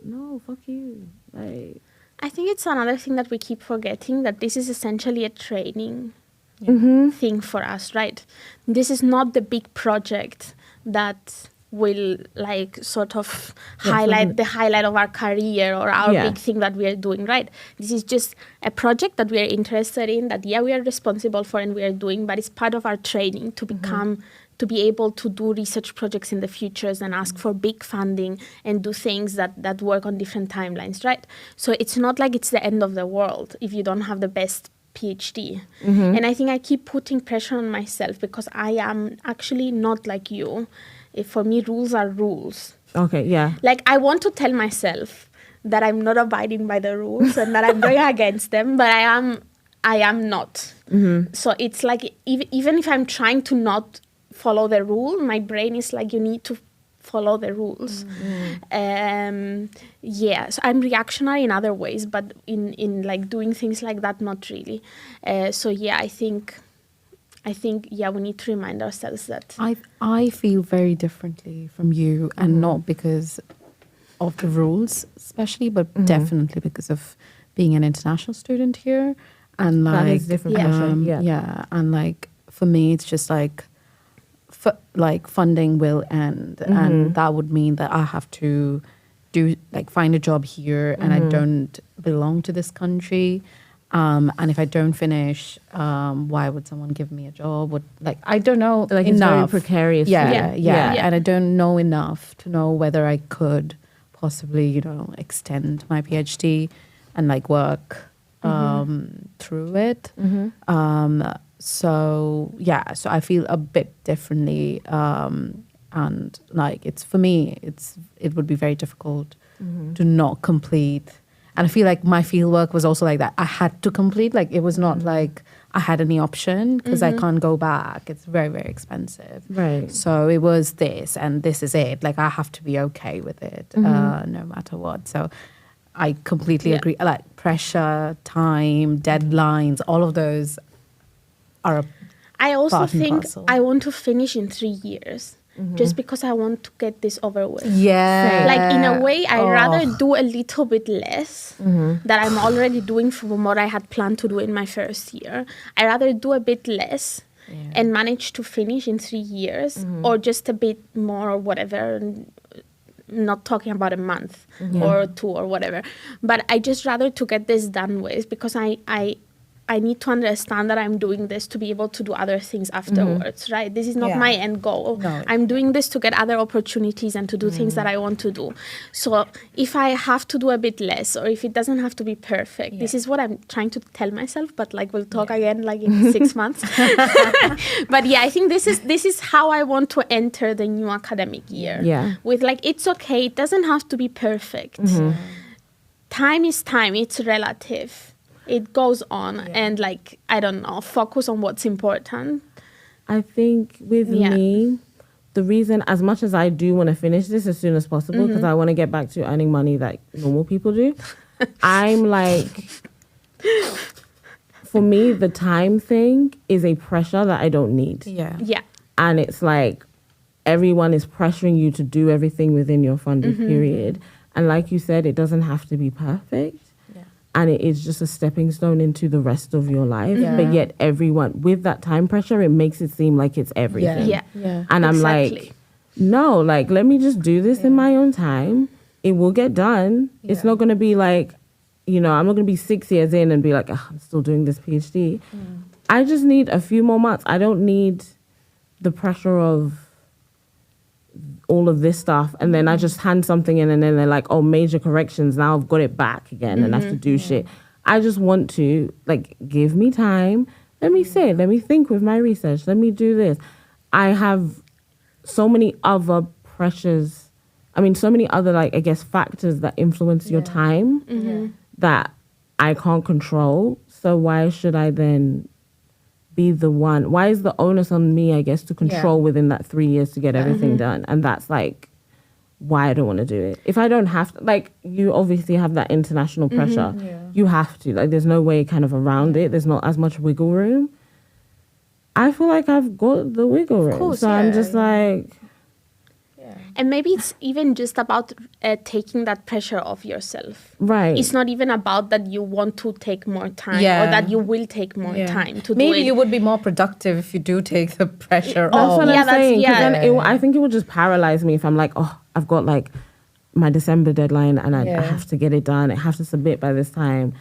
no, fuck you. Like, I think it's another thing that we keep forgetting, that this is essentially a training thing for us, right? This is not the big project that will like sort of highlight the highlight of our career or our big thing that we are doing, right? This is just a project that we are interested in, that we are responsible for and we are doing, but it's part of our training to become, to be able to do research projects in the futures and ask for big funding and do things that work on different timelines, right? So it's not like it's the end of the world if you don't have the best PhD. And I think I keep putting pressure on myself because I am actually not like you. For me, rules are rules. okay, yeah. Like, I want to tell myself that I'm not abiding by the rules and that I'm going against them, but I am not. So it's like, even if I'm trying to not follow the rule, my brain is like, you need to follow the rules. So I'm reactionary in other ways, but in like doing things like that, not really. I think we need to remind ourselves that. I feel very differently from you, and not because of the rules especially, but definitely because of being an international student here. And like, that is different pressure. And like, for me, it's just like, funding will end, and that would mean that I have to find a job here and I don't belong to this country. And if I don't finish, why would someone give me a job? I don't know Like enough. it's very precarious. Yeah. And I don't know enough to know whether I could possibly, extend my PhD and work through it. So I feel a bit differently. And it's for me, it would be very difficult to not complete. And I feel like my fieldwork was also like that. I had to complete. It was not like I had any option because I can't go back. It's very, very expensive. Right. So it was this, and this is it. I have to be okay with it, no matter what. So I completely agree. Pressure, time, deadlines, all of those are I also part and think parcel. I want to finish in 3 years. Just because I want to get this over with. Yeah. In a way, I'd rather do a little bit less that I'm already doing from what I had planned to do in my first year. I'd rather do a bit less and manage to finish in 3 years or just a bit more or whatever. Not talking about a month or 2 or whatever. But I just rather to get this done with because I need to understand that I'm doing this to be able to do other things afterwards, right? This is not my end goal. No. I'm doing this to get other opportunities and to do things that I want to do. So if I have to do a bit less or if it doesn't have to be perfect, this is what I'm trying to tell myself, but we'll talk again in 6 months. But I think this is how I want to enter the new academic year. Yeah. With it's okay, it doesn't have to be perfect. Time is time, it's relative. It goes on and I don't know, focus on what's important. I think with me, the reason, as much as I do want to finish this as soon as possible, because I want to get back to earning money like normal people do, I'm for me, the time thing is a pressure that I don't need. Yeah. Yeah. And it's everyone is pressuring you to do everything within your funded period. And like you said, it doesn't have to be perfect. And it is just a stepping stone into the rest of your life. Yeah. But yet everyone, with that time pressure, it makes it seem like it's everything. Yeah. And I'm Exactly. no, let me just do this in my own time. It will get done. It's not going to be I'm not going to be 6 years in and be I'm still doing this PhD. I just need a few more months. I don't need the pressure of all of this stuff, and then I just hand something in and then they're like, oh, major corrections, now I've got it back again and I have to do shit. I just want to give me time, let me sit, let me think with my research, let me do this. I have so many other pressures, so many other factors that influence your time that I can't control. So why should I then be the one? Why is the onus on me, I guess, to control within that 3 years to get everything done? And that's why I don't want to do it. If I don't have to, you obviously have that international pressure. You have to. There's no way kind of around it. There's not as much wiggle room. I feel like I've got the wiggle room. course, so I'm just And maybe it's even just about taking that pressure off yourself. right. It's not even about that you want to take more time or that you will take more time to do Maybe it. you would be more productive if you do take the pressure That's off. what I'm saying. 'Cause then I think it would just paralyze me if I'm I've got my December deadline and I have to get it done. I have to submit by this time.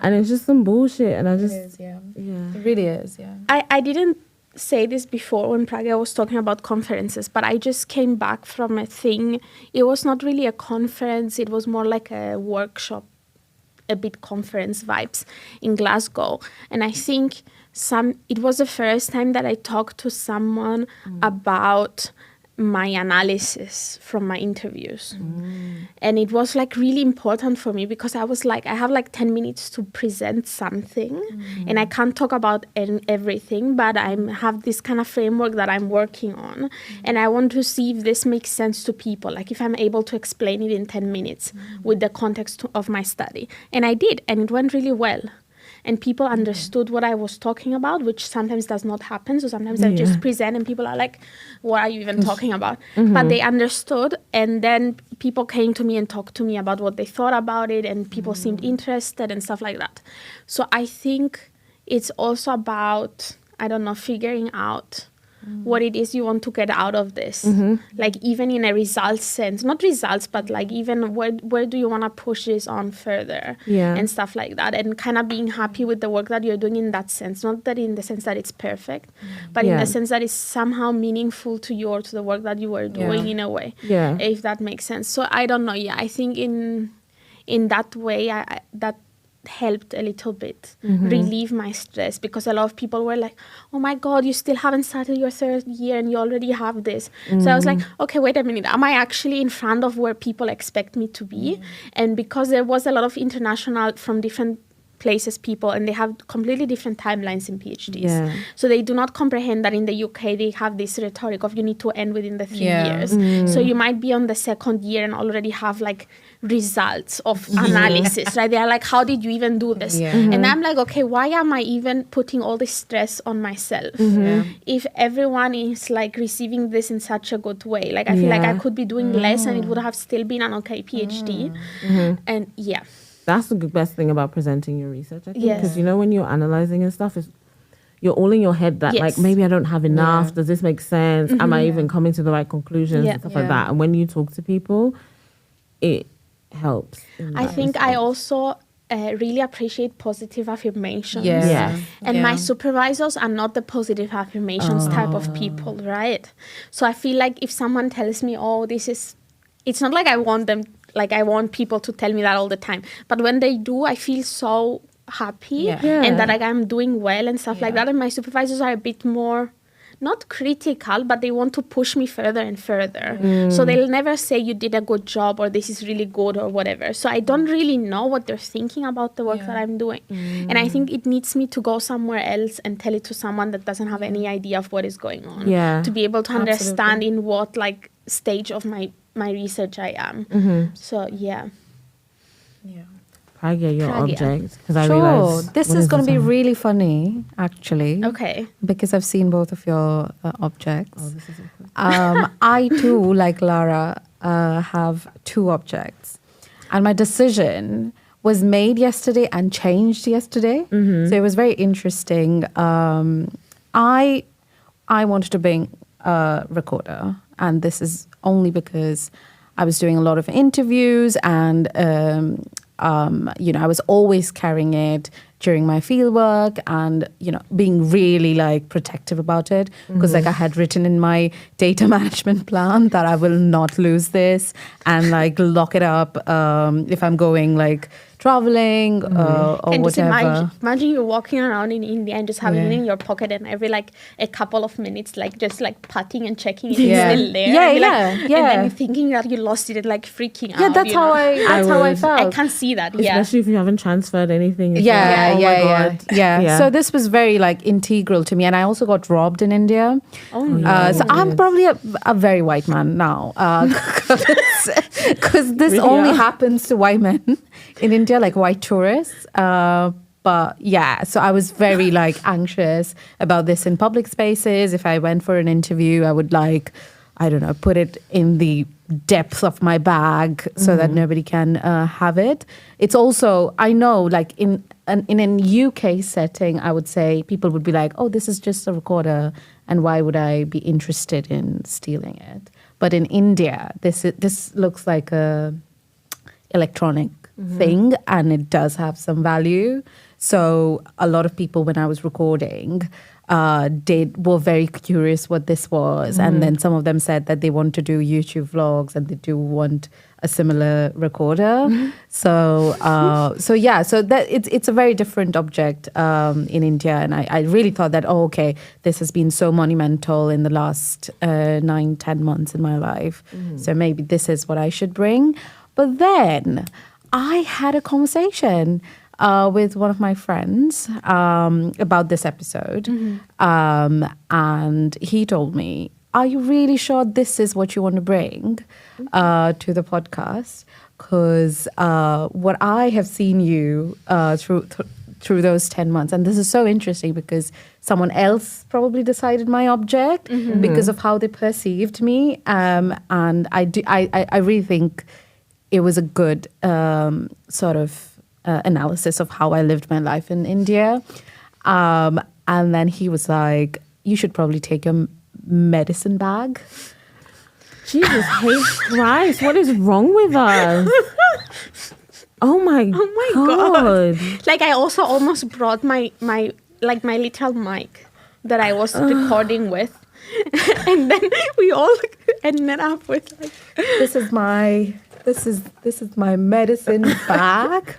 And it's just some bullshit. And I just, It really is, I didn't say this before when Praga was talking about conferences, but I just came back from a thing. It was not really a conference. It was more like a workshop, a bit conference vibes in Glasgow. And I think it was the first time that I talked to someone about my analysis from my interviews. And it was really important for me because I was I have 10 minutes to present something and I can't talk about everything, but I have this kind of framework that I'm working on and I want to see if this makes sense to people, if I'm able to explain it in 10 minutes with the context of my study. And I did, and it went really well. And people understood what I was talking about, which sometimes does not happen. So sometimes I just present and people are like, what are you even talking about? But they understood. And then people came to me and talked to me about what they thought about it. And people seemed interested and stuff like that. So I think it's also about, figuring out what it is you want to get out of this. Like even in a results sense, not results, but like even where do you want to push this on further and stuff like that, and kind of being happy with the work that you're doing in that sense, not that in the sense that it's perfect, but in the sense that it's somehow meaningful to you or to the work that you were doing in a way, if that makes sense. So I don't know. I think in that way, that helped a little bit relieve my stress, because a lot of people were like, oh my God, you still haven't started your third year and you already have this. So I was like, okay, wait a minute, am I actually in front of where people expect me to be? And because there was a lot of international from different places people, and they have completely different timelines in PhDs. So they do not comprehend that in the UK they have this rhetoric of you need to end within the 3 years. So you might be on the second year and already have like results of analysis, right? They're like, how did you even do this? And I'm like, okay, why am I even putting all this stress on myself if everyone is like receiving this in such a good way? Like I feel like I could be doing less and it would have still been an okay PhD. And that's the best thing about presenting your research, I think, because you know when you're analyzing and stuff, you're all in your head that like maybe I don't have enough. Does this make sense? Am I even coming to the right conclusions and stuff like that? And when you talk to people, it helps. I think I also really appreciate positive affirmations. And my supervisors are not the positive affirmations type of people, right? So I feel like if someone tells me, oh, this is, it's not like I want them, like I want people to tell me that all the time. But when they do, I feel so happy and that like, I'm doing well and stuff like that. And my supervisors are a bit more, not critical, but they want to push me further and further. So they'll never say you did a good job or this is really good or whatever. So I don't really know what they're thinking about the work that I'm doing. And I think it needs me to go somewhere else and tell it to someone that doesn't have any idea of what is going on. To be able to understand in what like stage of my research I am. So Pragya, your object, because I Sure. realized This is going to be really funny, actually. Okay. Because I've seen both of your objects. Oh, this is awkward. I too, like Lara, have two objects. And my decision was made yesterday and changed yesterday. So it was very interesting. I wanted to bring a recorder. And this is only because I was doing a lot of interviews and I was always carrying it during my fieldwork and, being really like protective about it because like I had written in my data management plan that I will not lose this and like lock it up if I'm going like traveling or And just whatever. imagine you're walking around in India and just having it in your pocket and every like a couple of minutes like just like patting and checking if it's still there. And then you're thinking that you lost it and like freaking out. Yeah, that's how I felt. I can't see that. Especially if you haven't transferred anything. It's Yeah. Yeah. So this was very like integral to me, and I also got robbed in India. So I'm probably a very white man now, because this only happens to white men in India, like white tourists. But yeah, so I was very like anxious about this in public spaces. If I went for an interview, I would like, I don't know, put it in the depth of my bag so that nobody can have it. It's also, I know, like in an UK setting, I would say people would be like, oh, this is just a recorder, and why would I be interested in stealing it? But in India, this looks like a electronic thing, and it does have some value. So a lot of people, when I was recording, were very curious what this was, and then some of them said that they want to do YouTube vlogs and they do want a similar recorder. So that it's a very different object in India, and I really thought that this has been so monumental in the last 9-10 months in my life. So maybe this is what I should bring. But then I had a conversation with one of my friends about this episode. And he told me, are you really sure this is what you want to bring to the podcast? Because what I have seen you through those 10 months, and this is so interesting because someone else probably decided my object because of how they perceived me. And I really think it was a good sort of analysis of how I lived my life in India. And then he was like, you should probably take your medicine bag. Jesus Christ, what is wrong with us? Oh my God. Like I also almost brought my little mic that I was recording with. And then we all ended up with like This is my medicine bag.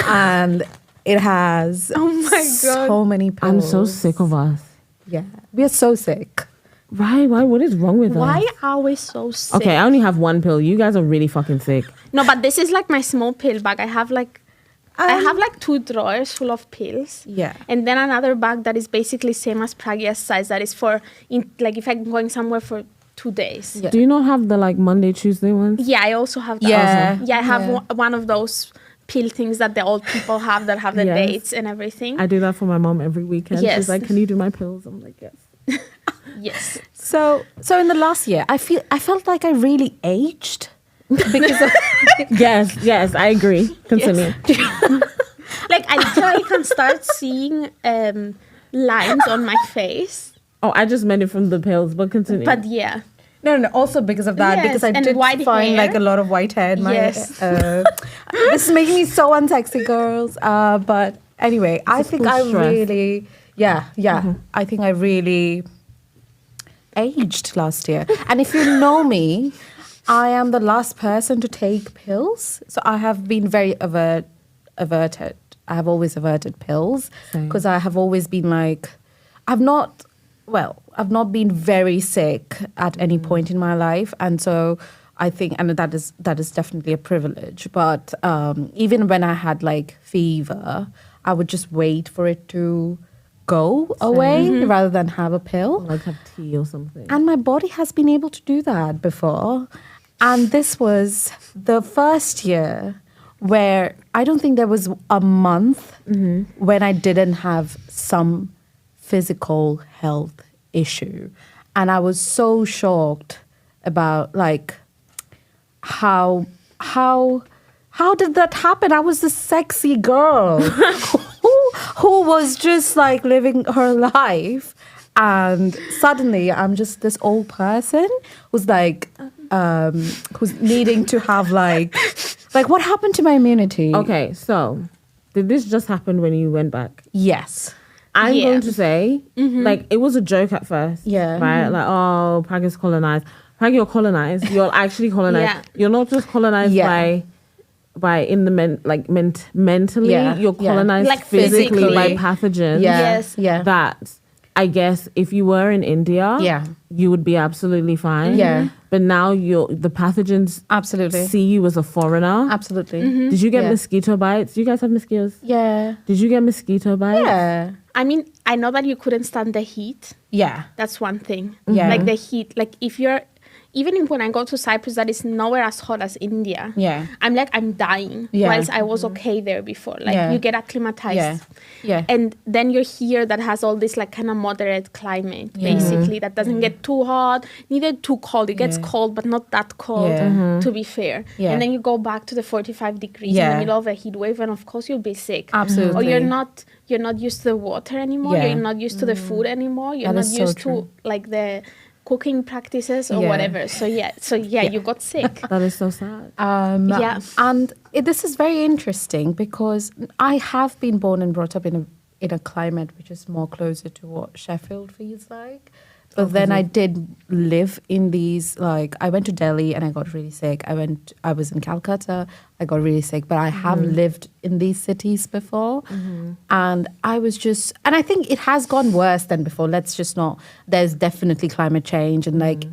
And it has so many pills. I'm so sick of us. Yeah. We are so sick. Right? Why? What is wrong with us? why are we so sick? Okay, I only have one pill. You guys are really fucking sick. No, but this is like my small pill bag. I have like 2 drawers full of pills. Yeah. And then another bag that is basically same as Pragya's size. That is for if I'm going somewhere for 2 days. Yeah. Do you not have the like Monday, Tuesday ones? Yeah, I also have that. Yeah. Yeah, I have one of those pill things that the old people have that have the Yes. dates and everything. I do that for my mom every weekend. Yes. She's like, "Can you do my pills?" I'm like, "Yes." Yes. So in the last year, I felt like I really aged because of Yes, I agree. Continue. Like I literally can start seeing lines on my face. Oh, I just meant it from the pills, but continue. But yeah. No, also because of that, Yes, because I and did white find hair. like a lot of white hair in my Yes. this is making me so unsexy, girls. But anyway, I think I stress. really, I think I really aged last year. And if you know me, I am the last person to take pills. So I have been very averted. I have always averted pills Same. because I have always been like, I've not been very sick at any point in my life. And so I think, and that is definitely a privilege. But even when I had like fever, I would just wait for it to go away rather than have a pill. like have tea or something. And my body has been able to do that before. And this was the first year where I don't think there was a month when I didn't have some physical health issue. And I was so shocked about like how did that happen? I was this sexy girl who was just like living her life, and suddenly I'm just this old person who's like who's needing to have like what happened to my immunity? Okay, so did this just happen when you went back? Yes. I'm Yeah. going to say, like, it was a joke at first. Yeah. Right? Like, oh, Prague is colonized. Prague, you're colonized. You're actually colonized. Yeah. You're not just colonized by in the mentally. Yeah. You're Yeah. colonized Like physically by physically. pathogens. Yeah. Yes. Yeah. That, I guess, if you were in India, Yeah. you would be absolutely fine. Yeah. But now the pathogens Absolutely. see you as a foreigner. Absolutely. Did you get Yeah. mosquito bites? Do you guys have mosquitoes? Yeah. Did you get mosquito bites? Yeah. I mean, I know that you couldn't stand the heat. Yeah. That's one thing. Yeah. Like the heat. Like if you're, even when I go to Cyprus, that is nowhere as hot as India. Yeah. I'm dying. Yeah. Whilst I was okay there before. Like Yeah. you get acclimatized. Yeah. Yeah. And then you're here that has all this like kind of moderate climate, basically, that doesn't get too hot, neither too cold. It gets Yeah. cold, but not that cold, Yeah. to be fair. Yeah. And then you go back to the 45 degrees in Yeah. the middle of a heat wave, and of course you'll be sick. Absolutely. Or you're not used to the water anymore. Yeah. You're not used to the food anymore. You're That not is so used true. to like the cooking practices or Yeah. whatever. So you got sick. That is so sad. Yeah. And this is very interesting because I have been born and brought up in a climate which is more closer to what Sheffield feels like. But then I did live in these, like, I went to Delhi and I got really sick. I was in Calcutta, I got really sick, but I have lived in these cities before. And I was just, and I think it has gone worse than before. There's definitely climate change and like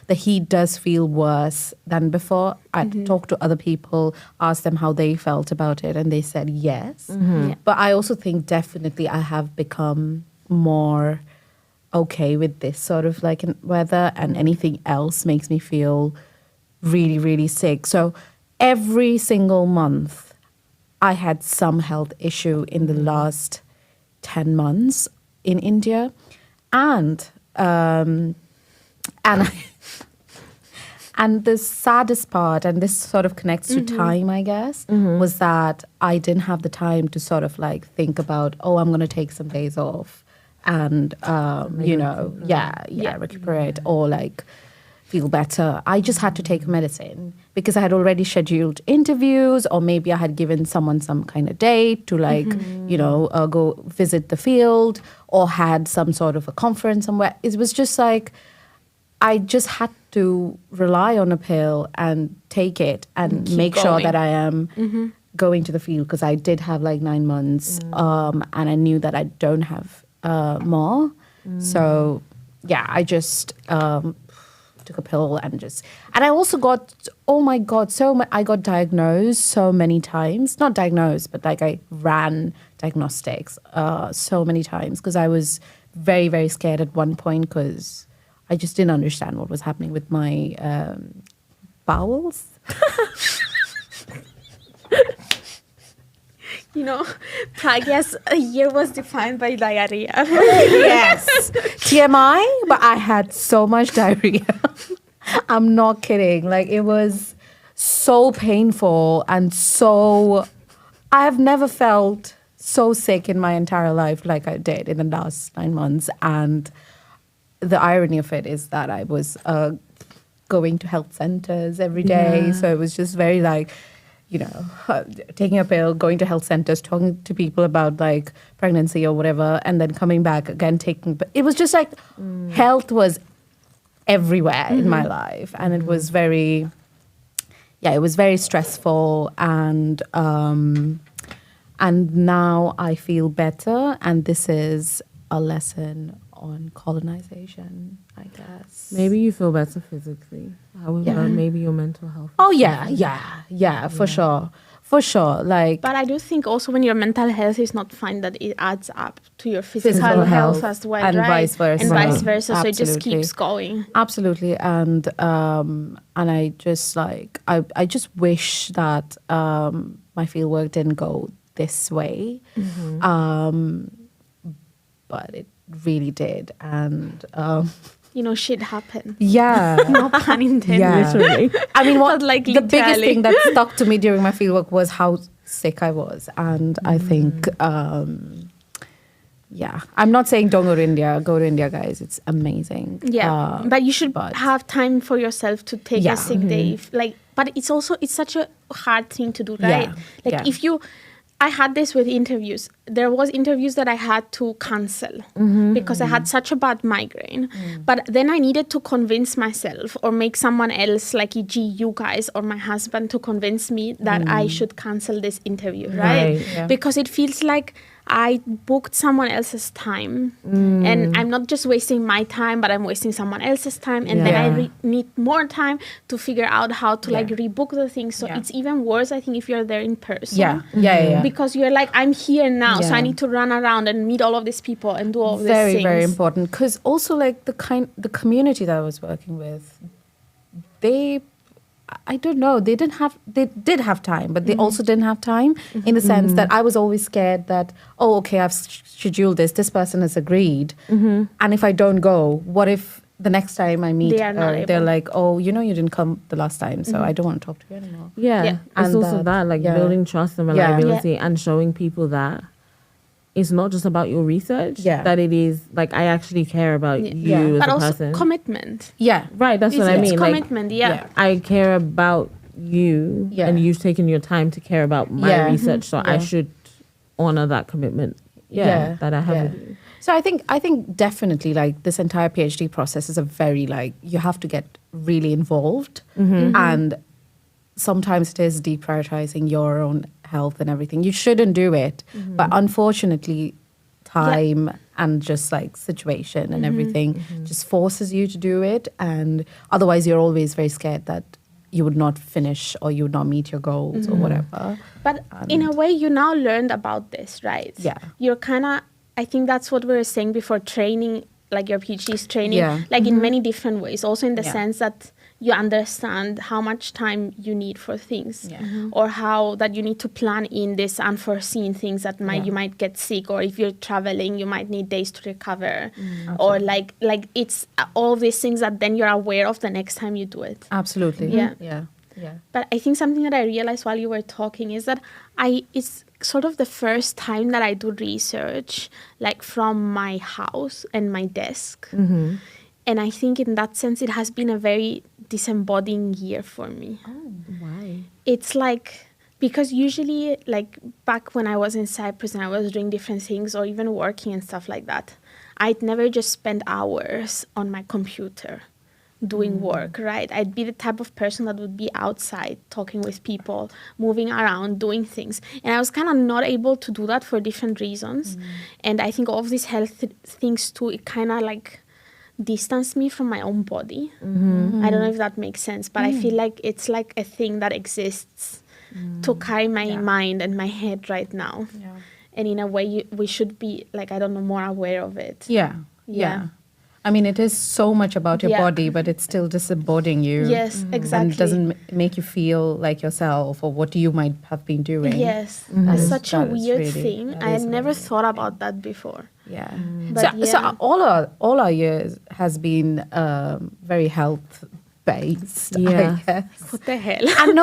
the heat does feel worse than before. I talked to other people, asked them how they felt about it, and they said yes. Yeah. But I also think definitely I have become more okay with this sort of like weather, and anything else makes me feel really, really sick. So every single month I had some health issue in the last 10 months in India. And and the saddest part, and this sort of connects to time, I guess, was that I didn't have the time to sort of like think about, oh, I'm going to take some days off and recuperate or like feel better. I just had to take medicine because I had already scheduled interviews, or maybe I had given someone some kind of date to like, go visit the field, or had some sort of a conference somewhere. It was just like, I just had to rely on a pill and take it and make sure that I am going to the field, because I did have like 9 months and I knew that I don't have more. So yeah, I just took a pill and I also got, oh my God, I got diagnosed so many times. Not diagnosed, but like I ran diagnostics so many times, because I was very, very scared at one point, because I just didn't understand what was happening with my bowels. Pragya's year was defined by diarrhea. Yes. TMI, but I had so much diarrhea. I'm not kidding. Like, it was so painful and I have never felt so sick in my entire life like I did in the last 9 months. And the irony of it is that I was going to health centers every day. Yeah. So it was just very like, taking a pill, going to health centers, talking to people about like pregnancy or whatever, and then coming back again, it was just like health was everywhere in my life. And it was it was very stressful. And now I feel better. And this is a lesson on colonization, I guess. Maybe you feel better physically. However, maybe your mental health. Oh, yeah, for sure. For sure. Like, but I do think also when your mental health is not fine, that it adds up to your physical health as well, and right? vice versa. And vice versa. Absolutely. So it just keeps going. Absolutely. And I just like, I just wish that my fieldwork didn't go this way. But it really did. And shit happened. Yeah. No pun intended. Yeah. Literally. I mean, like the biggest thing that stuck to me during my fieldwork was how sick I was. And I think, I'm not saying don't go to India. Go to India, guys. It's amazing. Yeah. But you should have time for yourself to take a sick day. But it's such a hard thing to do, right? I had this with interviews. There was interviews that I had to cancel because I had such a bad migraine. But then I needed to convince myself or make someone else, like e.g. you guys or my husband, to convince me that I should cancel this interview, right? Yeah. Because it feels like I booked someone else's time and I'm not just wasting my time, but I'm wasting someone else's time. And then I need more time to figure out how to like rebook the thing. So it's even worse, I think, if you're there in person. Yeah. Because you're like, I'm here now, so I need to run around and meet all of these people and do all these things. Very, very important. Because also like the community that I was working with, I don't know, they did have time, but they also didn't have time in the sense that I was always scared that, I've scheduled this person has agreed. And if I don't go, what if the next time I meet her, they're like, you didn't come the last time, so I don't want to talk to you anymore. Yeah. And it's also that, like building trust and reliability and showing people that it's not just about your research, that it is like, I actually care about you as but a also person. Commitment. Yeah, right. That's what I mean. It's commitment, I care about you and you've taken your time to care about my research, so I should honor that commitment that I have with you. So I think definitely like this entire PhD process is a very like, you have to get really involved and sometimes it is deprioritizing your own health and everything. You shouldn't do it. But unfortunately, time and just like situation and everything just forces you to do it. And otherwise you're always very scared that you would not finish or you would not meet your goals or whatever. But in a way, you now learned about this, right? Yeah. You're kind of, I think that's what we were saying before, training, like your PhD is training, like in many different ways. Also in the sense that you understand how much time you need for things or how that you need to plan in this unforeseen things that you might get sick, or if you're traveling, you might need days to recover or like it's all these things that then you're aware of the next time you do it. Absolutely. Yeah. Yeah. But I think something that I realized while you were talking is that it's sort of the first time that I do research, like from my house and my desk. Mm-hmm. And I think in that sense, it has been a very disembodying year for me. Oh. Why? It's like, because usually, like back when I was in Cyprus and I was doing different things or even working and stuff like that, I'd never just spend hours on my computer doing work, right? I'd be the type of person that would be outside talking with people, moving around, doing things. And I was kind of not able to do that for different reasons. And I think all of these health things too, it kind of like distanced me from my own body. I don't know if that makes sense, but I feel like it's like a thing that exists to carry my mind and my head right now. Yeah. And in a way, we should be like, I don't know, more aware of it. Yeah. Yeah. I mean, it is so much about your Yeah. body, but it's still disembodying you. Yes, exactly. And it doesn't make you feel like yourself or what you might have been doing. Yes, That it's is- such a that is weird really- thing. that I had is never really thought about that before. Yeah. But So yeah. all our years has been very health based, Yeah. I guess. What the hell? And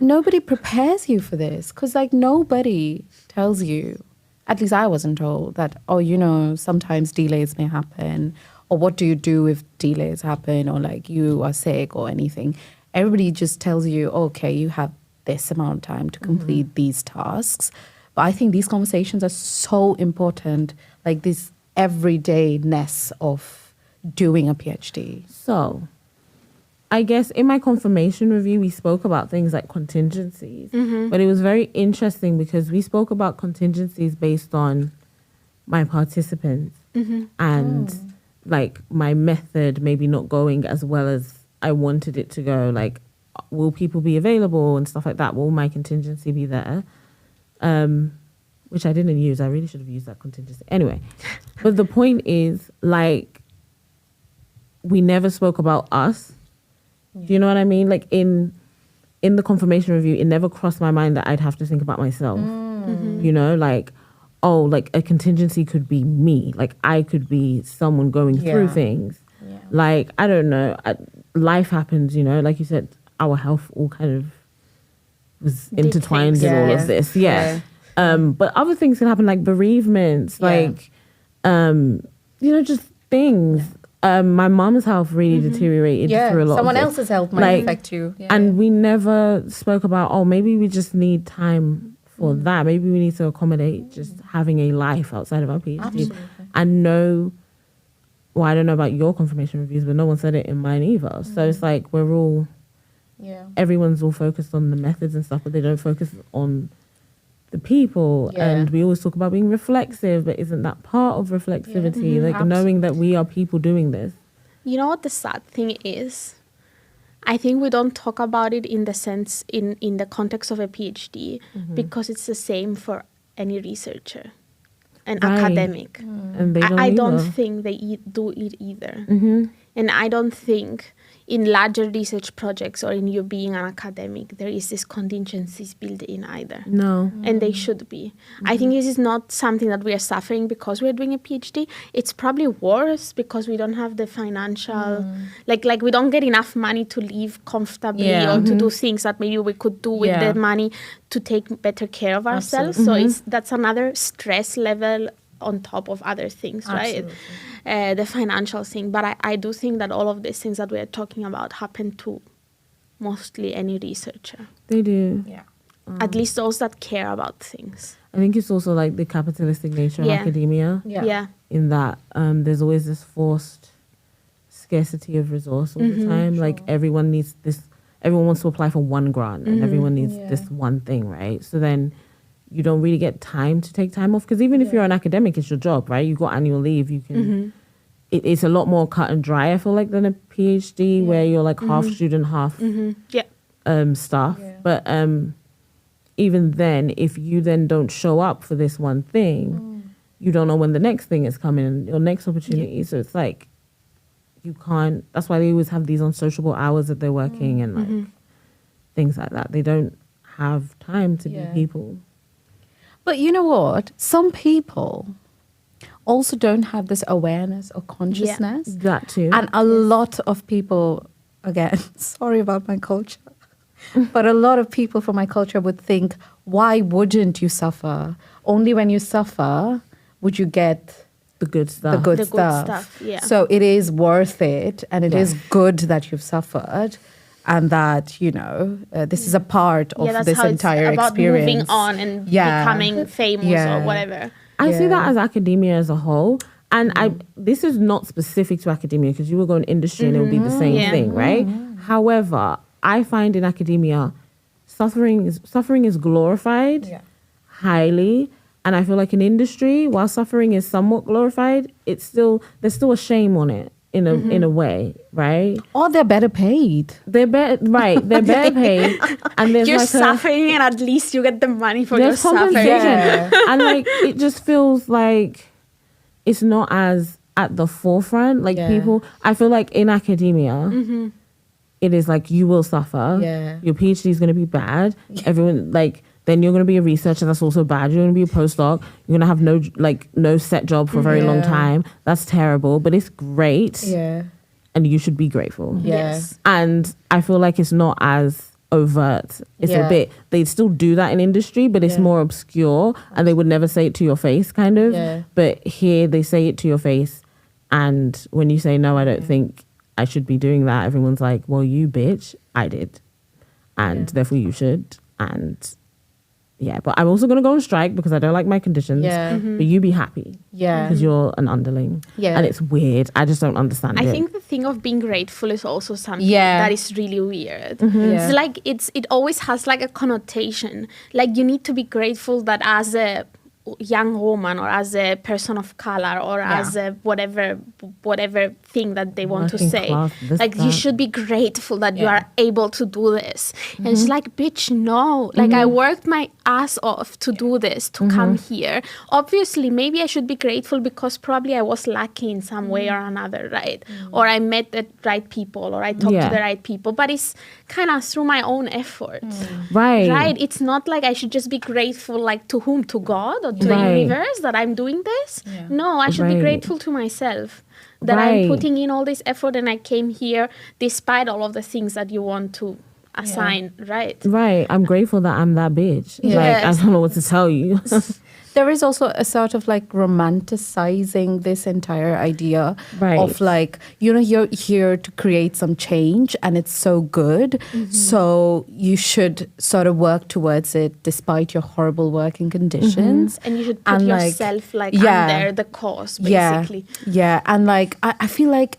nobody prepares you for this, because like nobody tells you, at least I wasn't told, that, oh, you know, sometimes delays may happen, or what do you do if delays happen, or like you are sick or anything. Everybody just tells you, okay, you have this amount of time to complete these tasks. But I think these conversations are so important, like this everydayness of doing a PhD. So, I guess in my confirmation review, we spoke about things like contingencies, but it was very interesting because we spoke about contingencies based on my participants and like my method maybe not going as well as I wanted it to go. Like, will people be available and stuff like that? Will my contingency be there? Which I didn't use. I really should have used that contingency. Anyway, but the point is, like, we never spoke about us. Do you know what I mean? Like in the confirmation review, it never crossed my mind that I'd have to think about myself. You know, like, oh, like a contingency could be me. Like I could be someone going through things. Yeah. Like, I don't know. Life happens, you know, like you said, our health all kind of was intertwined in all of this. Yeah. But other things can happen, like bereavements, like, you know, just things. My mom's health really deteriorated through a lot Someone of this. else's health might Like, affect you. Yeah. And we never spoke about, oh, maybe we just need time for that. Maybe we need to accommodate just having a life outside of our PhD. Absolutely. And no, well, I don't know about your confirmation reviews, but no one said it in mine either. So it's like everyone's all focused on the methods and stuff, but they don't focus on the people. Yeah. And we always talk about being reflexive, but isn't that part of reflexivity? Like knowing that we are people doing this. You know what the sad thing is? I think we don't talk about it in the sense, in the context of a PhD, because it's the same for any researcher, an Right. academic. And they don't I don't either. think they do it either. And I don't think in larger research projects or in you being an academic, there is this contingencies built in either. No. And they should be. I think this is not something that we are suffering because we're doing a PhD. It's probably worse because we don't have the financial, like we don't get enough money to live comfortably or to do things that maybe we could do with the money to take better care of ourselves. So that's another stress level on top of other things, right? The financial thing. But I do think that all of these things that we are talking about happen to mostly any researcher. They do. Yeah. At least those that care about things. I think it's also like the capitalistic nature of Yeah. academia. Yeah. In that there's always this forced scarcity of resource all the time. Like everyone needs this, everyone wants to apply for one grant and everyone needs this one thing, right? So then you don't really get time to take time off, because even if you're an academic, it's your job, right? You got annual leave, you can it's a lot more cut and dry, I feel like, than a PhD where you're like half student, half staff. Yeah. But even then, if you then don't show up for this one thing, you don't know when the next thing is coming, your next opportunity. So it's like you can't. That's why they always have these unsociable hours that they're working and like things like that. They don't have time to be people. But you know what? Some people also don't have this awareness or consciousness. That too. And a lot of people, again, sorry about my culture, But a lot of people from my culture would think, why wouldn't you suffer? Only when you suffer would you get The good stuff. the good The good stuff. stuff, yeah. So it is worth it, and it Yeah. is good that you've suffered, and that this is a part of that's this how entire it's about experience. moving on and Yeah. becoming famous Yeah. or whatever. I see that Yeah. as academia as a whole. And this is not specific to academia because you will go in industry and it will be the same Yeah. thing, right? However, I find in academia, suffering is glorified highly. And I feel like in industry, while suffering is somewhat glorified, there's still a shame on it in a way, right? Or they're better paid. They're better paid. And there's You're like suffering and at least you get the money for your there's suffering. compensation. Yeah. And like it just feels like it's not as at the forefront. Like Yeah. people, I feel like in academia, it is like you will suffer. Yeah. Your PhD is going to be bad. Everyone then you're going to be a researcher. That's also bad. You're going to be a postdoc. You're going to have no set job for a very long Yeah. time. That's terrible, but it's great. Yeah. And you should be grateful. Yeah. Yes. And I feel like it's not as overt. It's Yeah. a bit, they still do that in industry, but it's Yeah. more obscure and they would never say it to your face, kind of. Yeah. But here they say it to your face. And when you say, no, I don't think I should be doing that, everyone's like, well, you bitch, I did. And therefore you should. And yeah, but I'm also going to go on strike because I don't like my conditions. Yeah. But you be happy Yeah. because you're an underling. Yeah. And it's weird. I just don't understand it. I think the thing of being grateful is also something Yeah. that is really weird. Yeah. It's like it always has like a connotation. Like you need to be grateful that as a young woman or as a person of color or as a whatever thing that they want to Working say. class, this, Like you that. should be grateful that you Yeah. are able to do this. And it's like, bitch, no. Like I worked my ass off to do this, to come here. Obviously, maybe I should be grateful because probably I was lucky in some way or another, right? Or I met the right people or I talked Yeah. to the right people. But it's kind of through my own effort. Right. Right? It's not like I should just be grateful like to whom? To God or to Right. the universe that I'm doing this? No, I should be Right. grateful to myself that I'm Right. putting in all this effort and I came here despite all of the things that you want to assign, right? Right. I'm grateful that I'm that bitch. Yes. Like, I don't know what to tell you. There is also a sort of like romanticizing this entire idea Right. of like, you're here to create some change and it's so good. So you should sort of work towards it despite your horrible working conditions. And you should put And, like, yourself like yeah. under the cause, basically. Yeah. And like, I feel like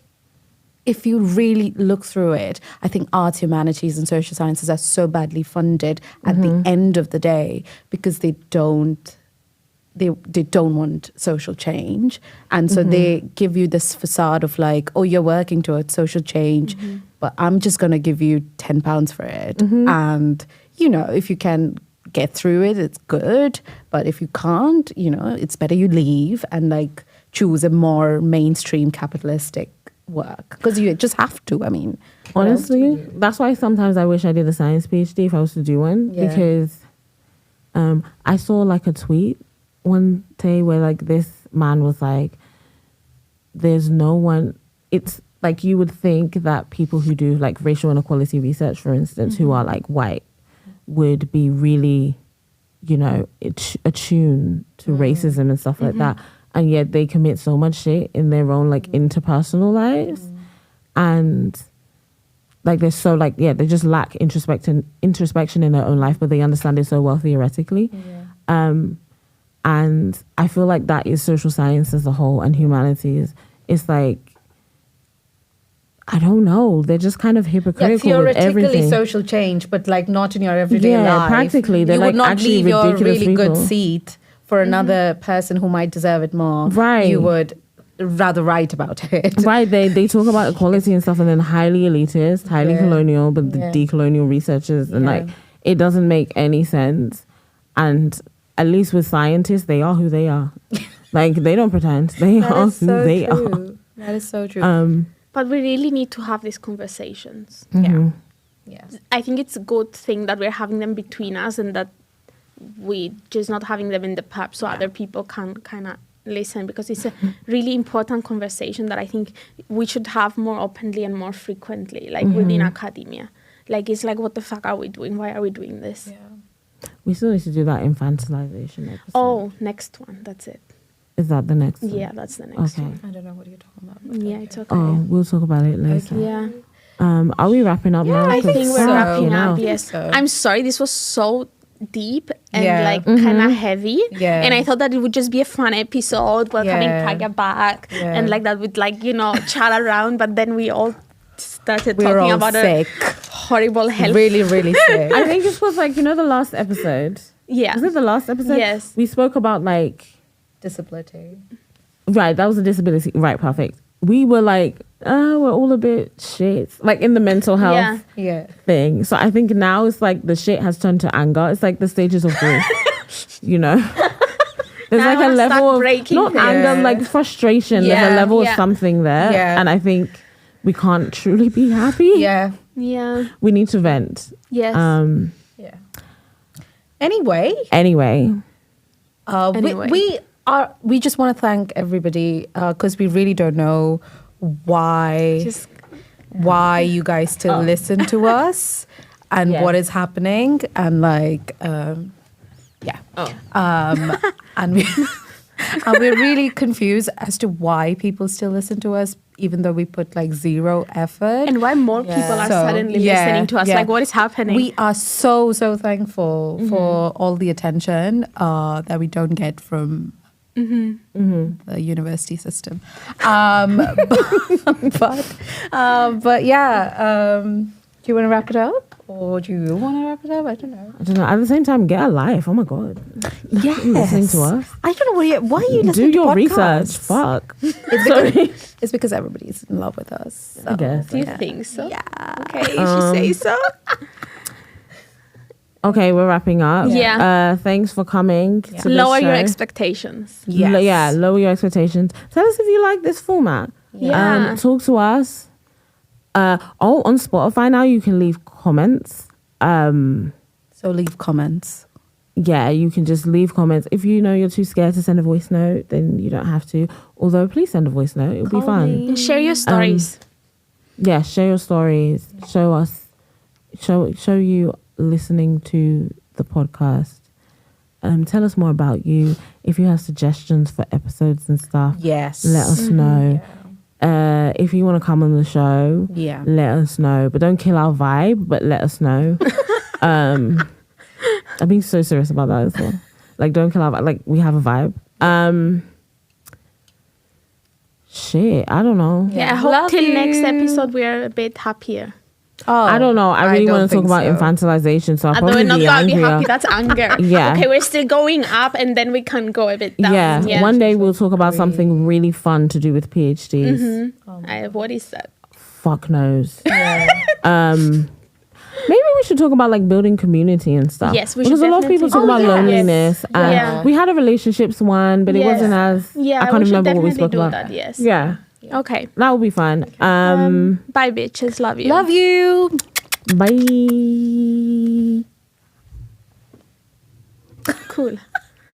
if you really look through it, I think arts, humanities, and social sciences are so badly funded at the end of the day because they don't want social change. And so they give you this facade of like, oh, you're working towards social change, but I'm just going to give you £10 for it. And, if you can get through it, it's good. But if you can't, it's better you leave and like choose a more mainstream capitalistic work because you just have to. I mean, Honestly, that's why sometimes I wish I did a science PhD if I was to do one. Yeah. Because I saw like a tweet one day where like this man was like, there's no one, it's like you would think that people who do like racial inequality research, for instance, who are like white would be really, attuned to racism and stuff like that. And yet they commit so much shit in their own like interpersonal lives. And like they're so like, they just lack introspection in their own life, but they understand it so well theoretically. And I feel like that is social science as a whole and humanities. It's like, I don't know. They're just kind of hypocritical with everything. social change, but like not in your everyday life. Practically. They're you like would not actually leave your ridiculous really good people. seat for another person who might deserve it more. Right. You would rather write about it. Right, they talk about equality and stuff, and then highly elitist, highly Yeah. colonial, but the Yeah. decolonial researchers, and Yeah. like it doesn't make any sense. And at least with scientists, they are who they are. Like they don't pretend; they are who they are. That is so true. But we really need to have these conversations. Mhm. Yeah. I think it's a good thing that we're having them between us and that we just not having them in the pub so other people can kind of listen, because it's a really important conversation that I think we should have more openly and more frequently, like within academia. Like, it's like, what the fuck are we doing? Why are we doing this? We still need to do that infantilization episode. Oh, next one. That's it. Is that the next one? Yeah, that's the next Okay. one. I don't know what you're talking about. but Yeah, okay. it's okay. Oh, we'll talk about it later. Yeah. Are we wrapping up now? I 'Cause think we're fuck, wrapping you know. up. Yes. So- I'm sorry. This was so deep and Yeah. like kind of heavy. Yeah. And I thought that it would just be a fun episode, welcoming Yeah. Praga back, Yeah. and like that would like chat around. But then we all started We were talking all about sick. a horrible health. Really, really sick. I think it was like, the last episode. Yeah. Was it the last episode? Yes. We spoke about like, Disability. right, that was a disability. Right, perfect. We were like, we're all a bit shit. Like in the mental health Yeah. Yeah. thing. So I think now it's like the shit has turned to anger. It's like the stages of grief. There's Now like I a wanna level start of breaking not things. anger, Yeah. like frustration. There's Yeah, a level of yeah. something there. Yeah. And I think we can't truly be happy. Yeah. Yeah. We need to vent. Yes. Yeah. Anyway, Anyway. Anyway. we just want to thank everybody because we really don't know Just why you guys still listen to us and Yeah. what is happening and like and we and we're really confused as to why people still listen to us even though we put like zero effort. and why more people are So, suddenly yeah, listening to us? yeah. Like, what is happening? We are so thankful for all the attention that we don't get from the university system. But yeah, do you want to wrap it up? Or do you want to wrap it up? I don't know. I don't know. At the same time, get a life. Oh my God. Yes. You're listening to us. I don't know why are you Do listening to your podcasts? research. Fuck. It's because everybody's in love with us. I guess. Do you think so? Yeah. Okay, if you say so. Okay, we're wrapping up. Yeah. Thanks for coming. To this Lower your show. expectations. Yes. Yeah, lower your expectations. Tell us if you like this format. Yeah. Talk to us. On Spotify now you can leave comments. So leave comments. Yeah, you can just leave comments. If you know you're too scared to send a voice note, then you don't have to. Although, please send a voice note. It'll be fun. And share your stories. Yeah, share your stories. Show us. Show you listening to the podcast. Tell us more about you. If you have suggestions for episodes and stuff, Yes. let us know. If you want to come on the show, Yeah. let us know. But don't kill our vibe, but let us know. I'm being so serious about that as well. Like, don't kill our vibe. Like, we have a vibe. Shit, I don't know. Yeah, I hope Love till next you. episode we are a bit happier. Oh, I don't know. I really don't want to talk think about so. infantilization, so I'll Although probably we're not be gonna be angrier. happy, that's anger. Yeah. Okay, we're still going up and then we can go a bit down. Yeah. One day we'll talk about something really fun to do with PhDs. What is that? Fuck knows. Maybe we should talk about like building community and stuff. Yes, we because should a lot of people talk definitely- about Oh, yes. loneliness. And Yeah. we had a relationships one, but it Yes. wasn't as. Yeah, I can't we should remember what we definitely spoke do about. that, yes. Yeah, Okay. that would be fun. Bye, bitches. Love you. Love you. Bye. Cool.